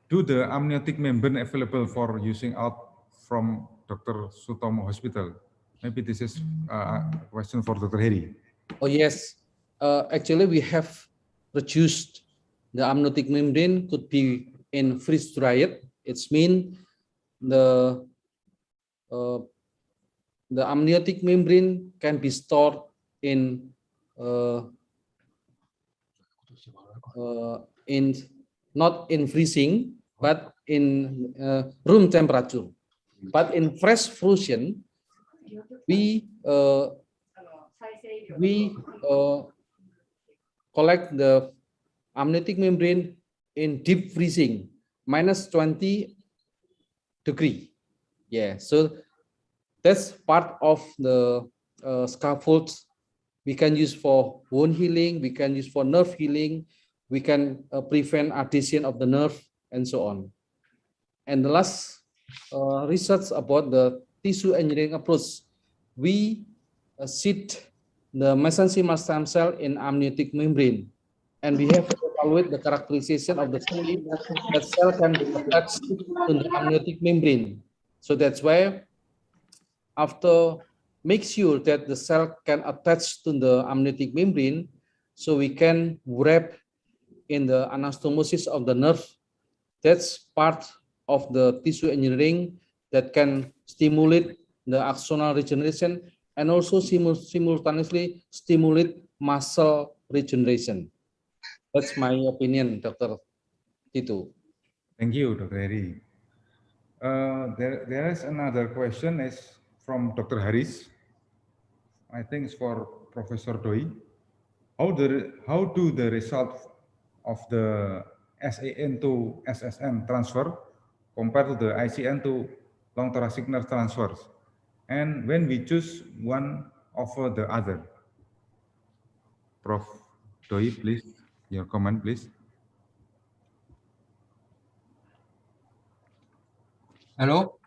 Do the amniotic membrane available for using out from Dr. Sutomo Hospital? Maybe this is a question for Dr. Heri. Oh yes, actually we have reduced the amniotic membrane could be in freeze dried. It's mean the amniotic membrane can be stored in not in freezing, but in room temperature. But in fresh frozen, we collect the amniotic membrane in deep freezing, -20 degree. Yeah, so that's part of the scaffolds we can use for wound healing, we can use for nerve healing, we can prevent adhesion of the nerve, and so on. And the last research about the tissue engineering approach, we seed the mesenchymal stem cell in amniotic membrane, and we have to evaluate the characterization of the cell that cell can be attached to the amniotic membrane. So that's why after make sure that the cell can attach to the amniotic membrane, so we can wrap in the anastomosis of the nerve. That's part of the tissue engineering that can stimulate the axonal regeneration and also simultaneously stimulate muscle regeneration. That's my opinion, Dr. Tito. Thank you, Dr. Heri. There is another question is from Dr. Haris. I think it's for Professor Doi. How do the results of the SAN to SSN transfer compared to the ICN to long thoracic nerve transfers? And when we choose one over the other? Prof. Doi, please, your comment, please. Hello?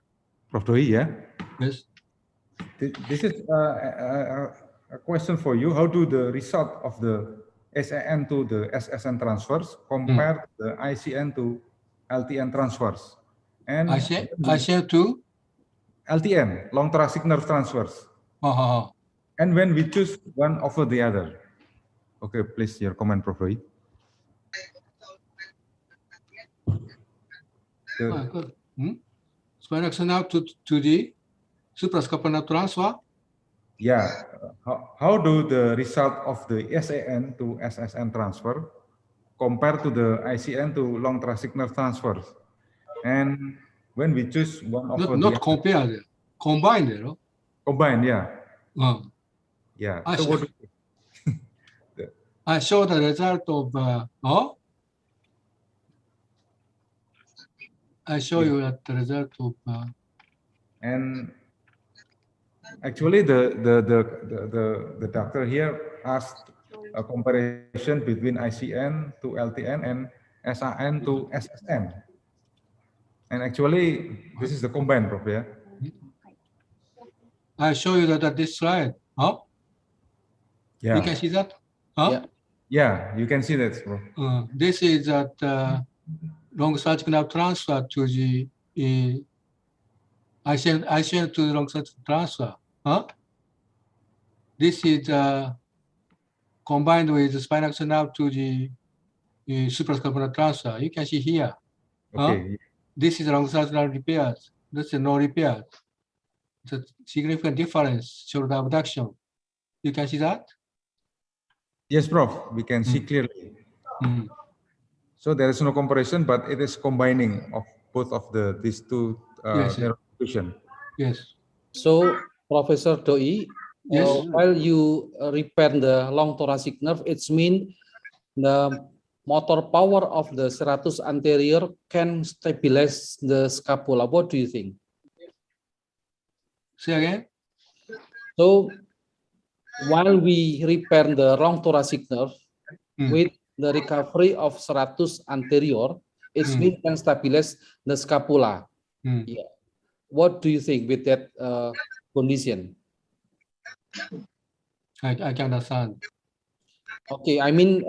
Prof. Doi, yeah? Yes. This is a question for you. How do the result of the SAN to the SSN transfers compare the ICN to LTN transfers? And ICN to? LTN, long thoracic nerve transfers. And when we choose one over the other. Okay, please, your comment, Prof. Roy. Good. Spinal now to the suprascapular transfer? Yeah. How do the result of the SAN to SSN transfer compare to the ICN to long thoracic nerve transfers? And when we choose one of the not compared, combined, no? Combined, yeah. Yeah. So what? I show the result of I show you that the result of and actually the doctor here asked a comparison between ICN to LTN and SAN to SSN. And actually this is the combined, Prof, yeah? I show you that this slide. Yeah. You can see that? Yeah, you can see that, Prof. This is that long surgical nerve transfer to the ICN to the long surgical transfer. This is combined with the spinal nerve to the suprascapular transfer. You can see here. Okay. This is long surgical repairs. This is no repairs. It's a significant difference, shoulder abduction. You can see that? Yes, Prof. We can see clearly. So there is no comparison, but it is combining of both of these two Yes, yes. nerve fusion. Yes. So, Professor Doi, Yes. while you repair the long thoracic nerve, it's mean the motor power of the serratus anterior can stabilize the scapula. What do you think? Say again. So, while we repair the wrong thoracic nerve with the recovery of serratus anterior, it's mean can stabilize the scapula. Yeah. What do you think with that condition? I can understand. Okay, I mean,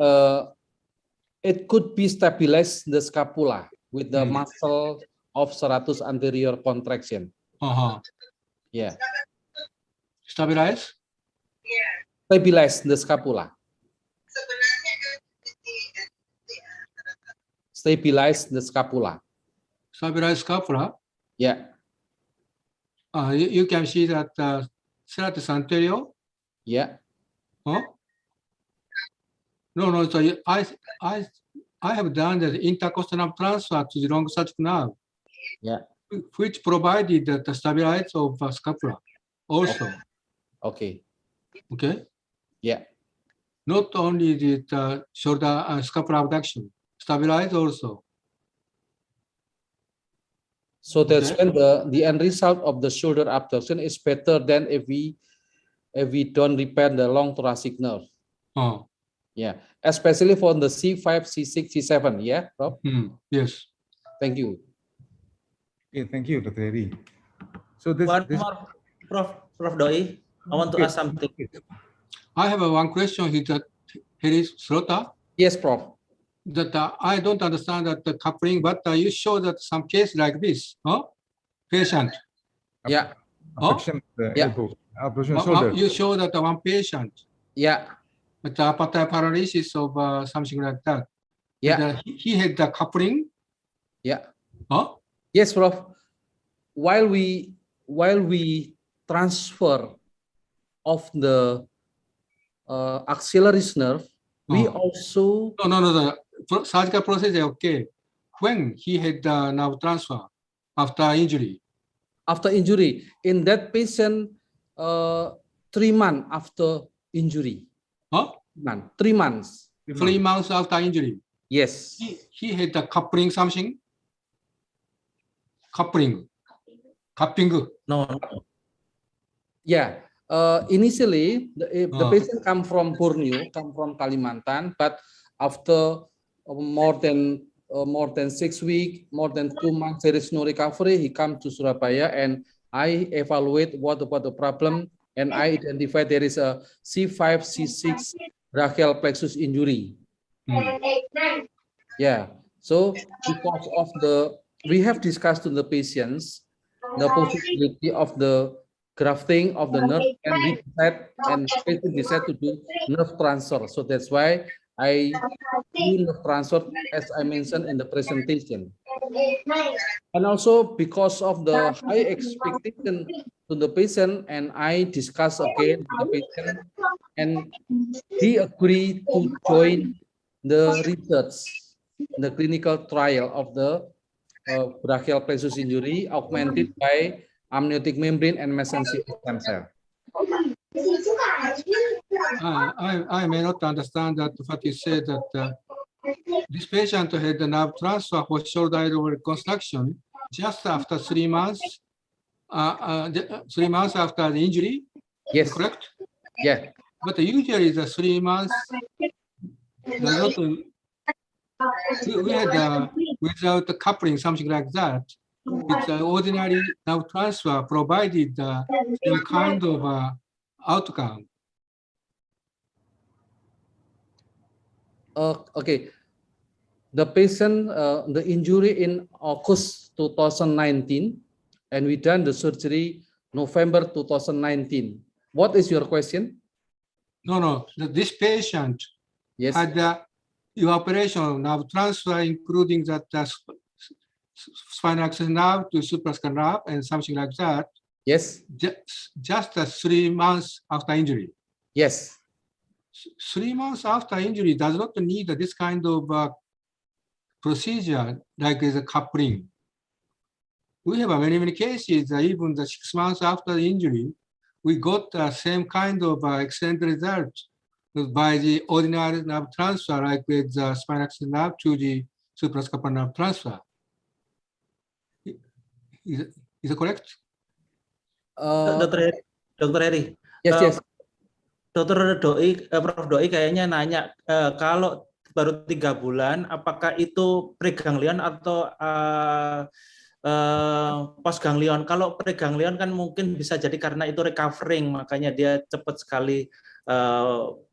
it could be stabilize the scapula with the muscle of serratus anterior contraction. Yeah. Stabilize? Stabilize the scapula. Stabilize the scapula. Stabilize scapula? Yeah. You can see that serratus anterior? Yeah. Huh? No. So I have done the intercostal nerve transfer to the long thoracic nerve. Yeah. Which provided the stabilize of scapula also. Okay. Okay. Yeah. Not only the shoulder scapular abduction, stabilize also. So that's when the end result of the shoulder abduction is better than if we don't repair the long thoracic nerve. Oh. Yeah, especially for the C5, C6, C7. Yeah, Rob? Yes. Thank you. Okay, thank you, Dr. Heri. So this more, Prof. Doi, I want to ask something. I have one question here that Heri Srota. Yes, Prof. That I don't understand that the coupling, but you show that some case like this, huh? Patient. Yeah. Abduction, abduction shoulder. You show that one patient. Yeah. With the upper thigh paralysis of something like that. Yeah. He had the coupling. Yeah. Huh? Yes, Prof. While we transfer of the axillary nerve, we also no. Surgical process is okay. When he had the nerve transfer after injury. After injury, in that patient, 3 months after injury. Huh? 3 months. 3 months after injury. Yes. He had the coupling something. Cupping. No. Yeah. Initially, the patient come from Borneo, come from Kalimantan, but after more than 6 weeks, more than 2 months, there is no recovery. He come to Surabaya, and I evaluate what about the problem, and I identify there is a C5, C6 brachial plexus injury. Yeah. So because of we have discussed to the patients the possibility of the grafting of the nerve, and we decide, and patient decide to do nerve transfer. So that's why I do nerve transfer, as I mentioned in the presentation. And also because of the high expectation to the patient, and I discuss again with the patient, and he agreed to join the research, the clinical trial of the brachial plexus injury augmented by amniotic membrane and mesenchymal stem cell. I may not understand that what you said, that this patient had the nerve transfer for shoulder reconstruction just after 3 months, 3 months after the injury. Yes. Correct? Yeah. But usually the 3 months does not. We had without the coupling, something like that. It's an ordinary nerve transfer provided some kind of outcome. Okay. The patient, the injury in August 2019, and we done the surgery November 2019. What is your question? No. This patient had the evaporation of nerve transfer, including that spinal axis nerve to supraspinal nerve and something like that. Yes. Just 3 months after injury. Yes. 3 months after injury does not need this kind of procedure like the coupling. We have many, many cases, even the 6 months after the injury, we got the same kind of excellent result by the ordinary nerve transfer, like with the spinal axis nerve to the suprascapular nerve transfer. Is it correct? Dr. Heri. Yes, yes. Dr. Doi, Prof. Doi kayaknya nanya kalau baru 3 bulan, apakah itu preganglion atau postganglion? Kalau preganglion kan mungkin bisa jadi karena itu recovering, makanya dia cepat sekali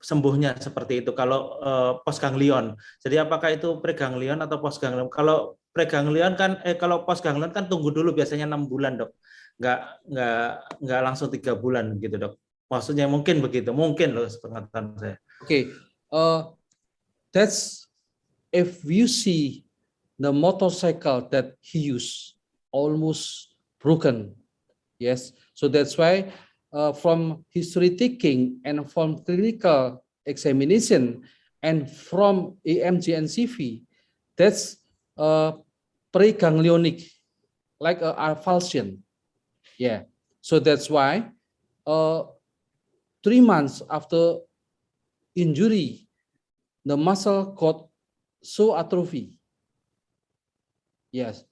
sembuhnya seperti itu. Kalau postganglion, jadi apakah itu preganglion atau postganglion? Kalau preganglion kan, kalau postganglion kan tunggu dulu biasanya 6 bulan dok, nggak langsung 3 bulan gitu dok. Maksudnya mungkin begitu, mungkin loh sepengetahuan saya. Okay, that's if you see the motorcycle that he used almost broken. Yes, so that's why from history taking and from clinical examination and from EMG and CV, that's preganglionic, like a avulsion. Yeah, so that's why 3 months after injury, the muscle got so atrophy. Yes,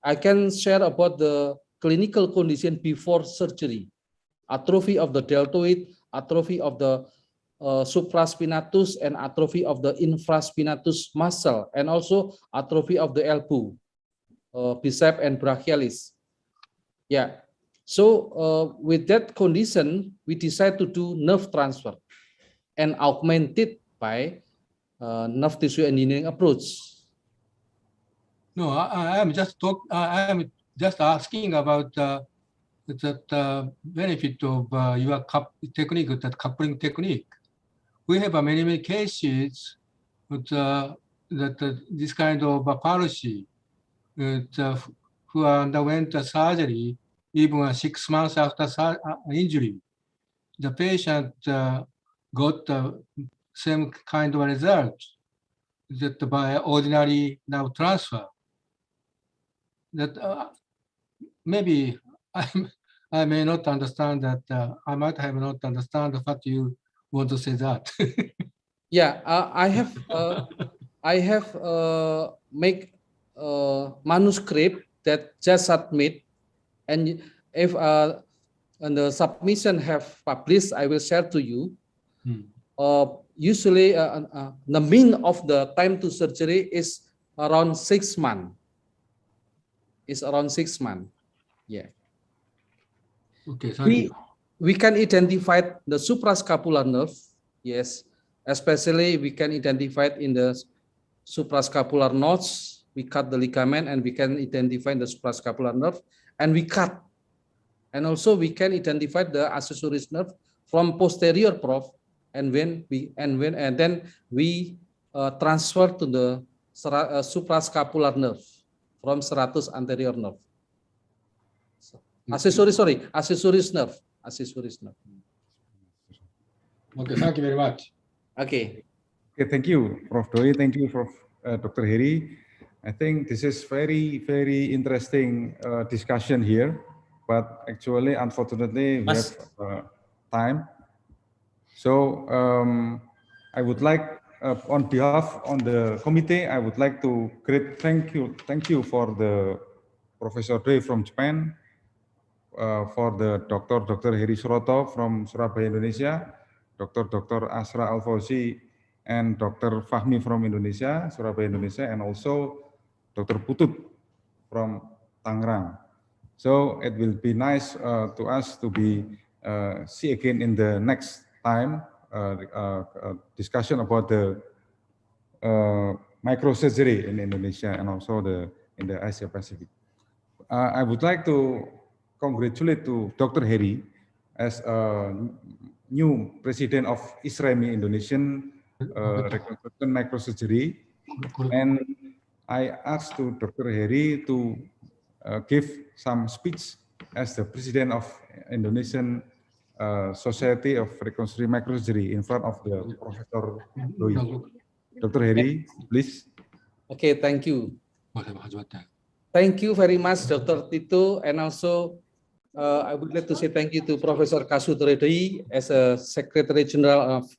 I can share about the clinical condition before surgery: atrophy of the deltoid, atrophy of the supraspinatus, and atrophy of the infraspinatus muscle, and also atrophy of the elbow, bicep and brachialis. Yeah, so with that condition, we decide to do nerve transfer and augment it by nerve tissue engineering approach. No, I am just asking about the benefit of your technique, that coupling technique. We have many cases with this kind of palsy who underwent the surgery even 6 months after injury. The patient got the same kind of result that by ordinary nerve transfer. That maybe I may not understand that. I might have not understand what you want to say that. Yeah, I have make manuscript that just submit, and if and the submission have published, I will share to you. Usually, the mean of the time to surgery is around 6 months. Is around 6 months. Yeah. Okay, thank you. We can identify the suprascapular nerve. Yes, especially we can identify it in the suprascapular nodes. We cut the ligament and we can identify the suprascapular nerve, and we cut. And also we can identify the accessories nerve from posterior, Prof. And then we transfer to the suprascapular nerve from serratus anterior nerve. Accessories nerve. Okay, thank you very much. Okay. Okay, thank you, Prof. Doi. Thank you, Prof. Dr. Heri. I think this is very, very interesting discussion here, but actually, unfortunately, we have time. So I would like, on behalf on the committee, I would like to thank you for the Professor Doi from Japan, for the Dr. Heri Suroto from Surabaya, Indonesia, Dr. Asra Alfauzi, and Dr. Fahmi from Indonesia, Surabaya, Indonesia, and also Dr. Putut from Tangerang. So it will be nice to us to be see again in the next time discussion about the microsurgery in Indonesia and also in the Asia Pacific. I would like to congratulate to Dr. Heri as a new president of ISREMI, Indonesian Reconstruction Microsurgery, and I asked to Dr. Heri to give some speech as the president of Indonesian Society of Reconstructive Microsurgery in front of the Professor Doi. Dr. Heri, please. Okay, thank you. Thank you very much, Dr. Tito, and also I would like to say thank you to Professor Kasutredoi as a Secretary General of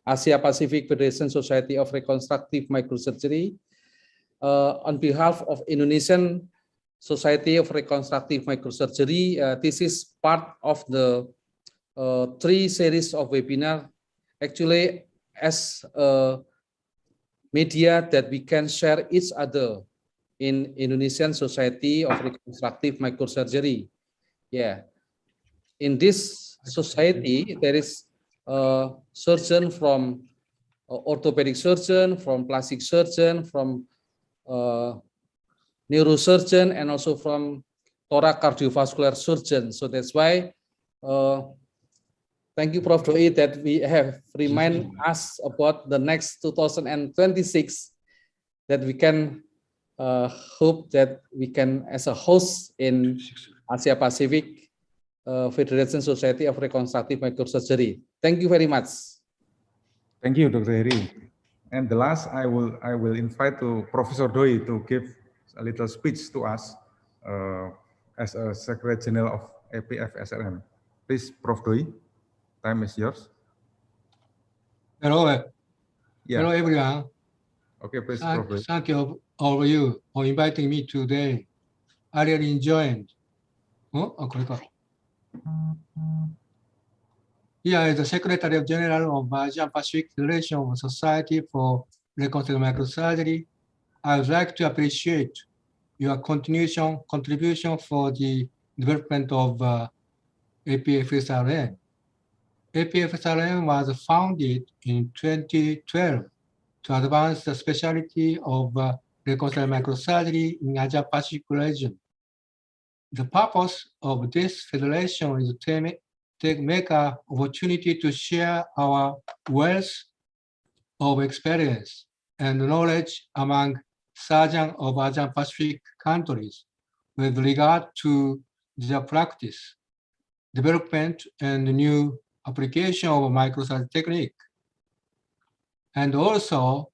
Asia Pacific Federation Society of Reconstructive Microsurgery. On behalf of Indonesian Society of Reconstructive Microsurgery, this is part of the 3 series of webinar, actually as a media that we can share each other in Indonesian Society of Reconstructive Microsurgery. Yeah, in this society, there is a surgeon from orthopedic surgeon, from plastic surgeon, from neurosurgeon, and also from thoracardiovascular surgeon. So that's why thank you, Prof. Doi, that we have remind us about the next 2026 that we can hope that we can, as a host in Asia Pacific Federation Society of Reconstructive Microsurgery. Thank you very much. Thank you, Dr. Heri. And the last, I will invite to Professor Doi to give a little speech to us as a Secretary General of APF SRM. Please, Prof. Doi, time is yours. Hello, Yeah. hello everyone. Okay, please, Prof. Doi. Thank you all of you for inviting me today. I really enjoyed. Here is the Secretary General of Asia Pacific Federation of Society for Reconstructive Microsurgery. I would like to appreciate your contribution for the development of APFSRM. APFSRM was founded in 2012 to advance the specialty of reconstructive microsurgery in Asia Pacific region. The purpose of this federation is to make an opportunity to share our wealth of experience and knowledge among surgeons of Asia Pacific countries with regard to their practice, development, and new application of microsurgery technique. And also,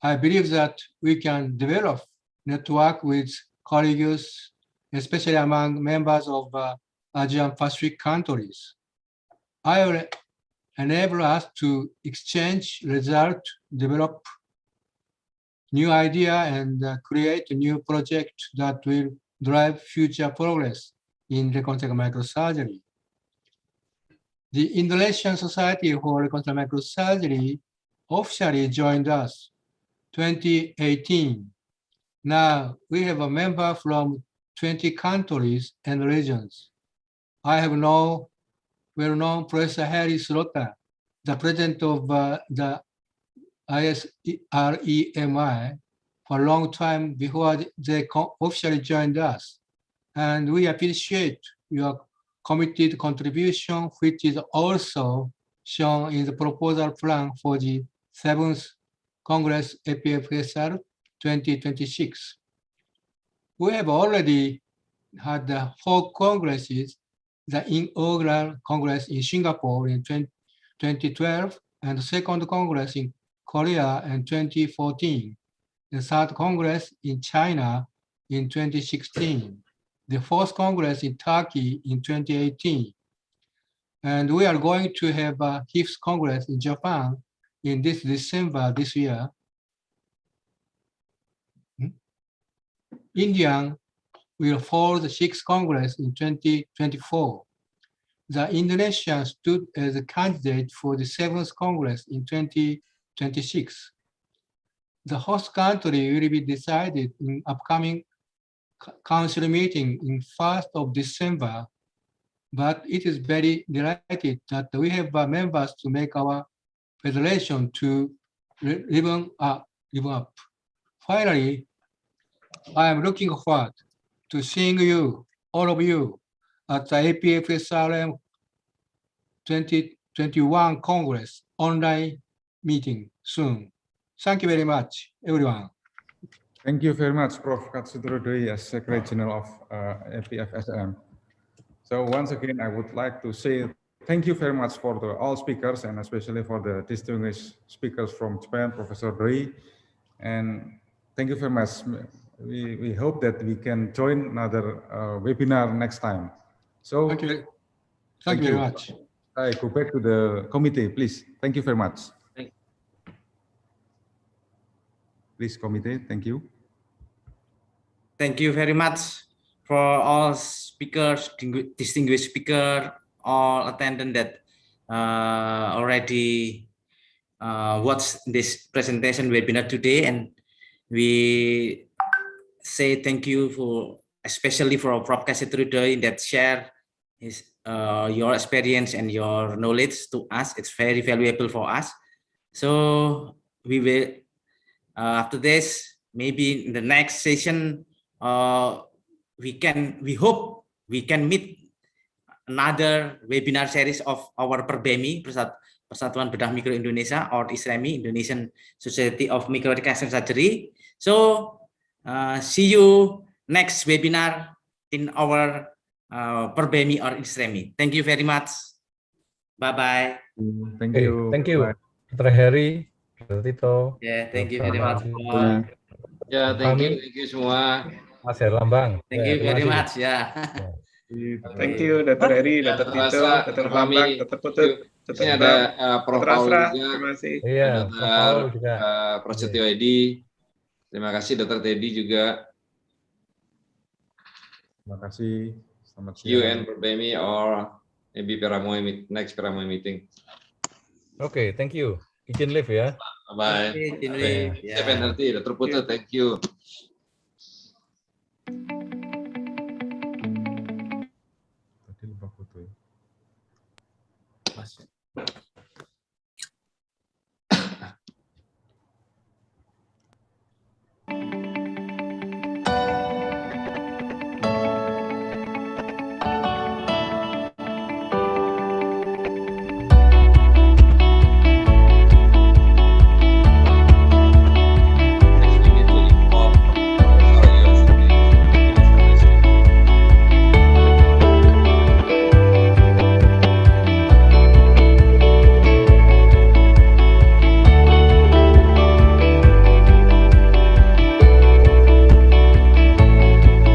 I believe that we can develop network with colleagues, especially among members of Asian Pacific countries. I will enable us to exchange results, develop new idea, and create a new project that will drive future progress in reconstructive microsurgery. The Indonesian Society for Reconstructive Microsurgery officially joined us 2018. Now we have a member from 20 countries and regions. I have known well-known Professor Harry Slaughter, the president of the ISREMI, for a long time before they officially joined us. And we appreciate your committed contribution, which is also shown in the proposal plan for the 7th Congress APFSR 2026. We have already had the 4 congresses, the inaugural Congress in Singapore in 2012, and the 2nd Congress in Korea in 2014, the 3rd Congress in China in 2016, the 4th Congress in Turkey in 2018. And we are going to have a 5th Congress in Japan in this December this year. India will hold the 6th Congress in 2024. The Indonesia stood as a candidate for the 7th Congress in 2026. The host country will be decided in upcoming council meeting in 1st of December, but it is very delighted that we have members to make our federation to live up. Finally, I am looking forward to seeing you, all of you, at the APFSRM 2021 Congress online meeting soon. Thank you very much, everyone. Thank you very much, Prof. Kasutredoi, as Secretary General of APF SRM. So once again, I would like to say thank you very much for all speakers, and especially for the distinguished speakers from Japan, Professor Doi. And thank you very much. We hope that we can join another webinar next time. So Thank you. Thank you very much. I go back to the committee, please. Thank you very much. Please, committee, thank you. Thank you very much for all speakers, distinguished speaker, all attendant that already watched this presentation webinar today, and we say thank you for, especially for Prof. Kasitrudoy that share his your experience and your knowledge to us. It's very valuable for us. So we will after this, maybe in the next session, we hope we can meet another webinar series of our PERBEMI, Persatuan Bedah Mikro Indonesia, or ISREMI, Indonesian Society of Microreconstruction Surgery. So see you next webinar in our PERBEMI or ISREMI. Thank you very much. Bye-bye. Thank you. Thank you, Bye. Dr. Harry, Dr. Tito. Yeah, thank you very much. Ya, thank you semua. Mas Herlambang. Thank you very much. Ya. Thank you, Dr. Heri, Dr. Tito, Dr. Bambang, Dr. Putut, Dr. Ini ada Prof. Dr. Paul Asra, juga. terima kasih. Iya, Dr. Prof. Paul juga. Prasetyo Edi. Terima kasih Dr. Teddy juga. Terima kasih. Selamat siang. You and PERBEMI or maybe next Paramoy meeting. Oke, thank you. Izin live ya. Bye. Izin live, ya. Siapa nanti? Dr. Putut, thank you. Tadi lupa foto ya.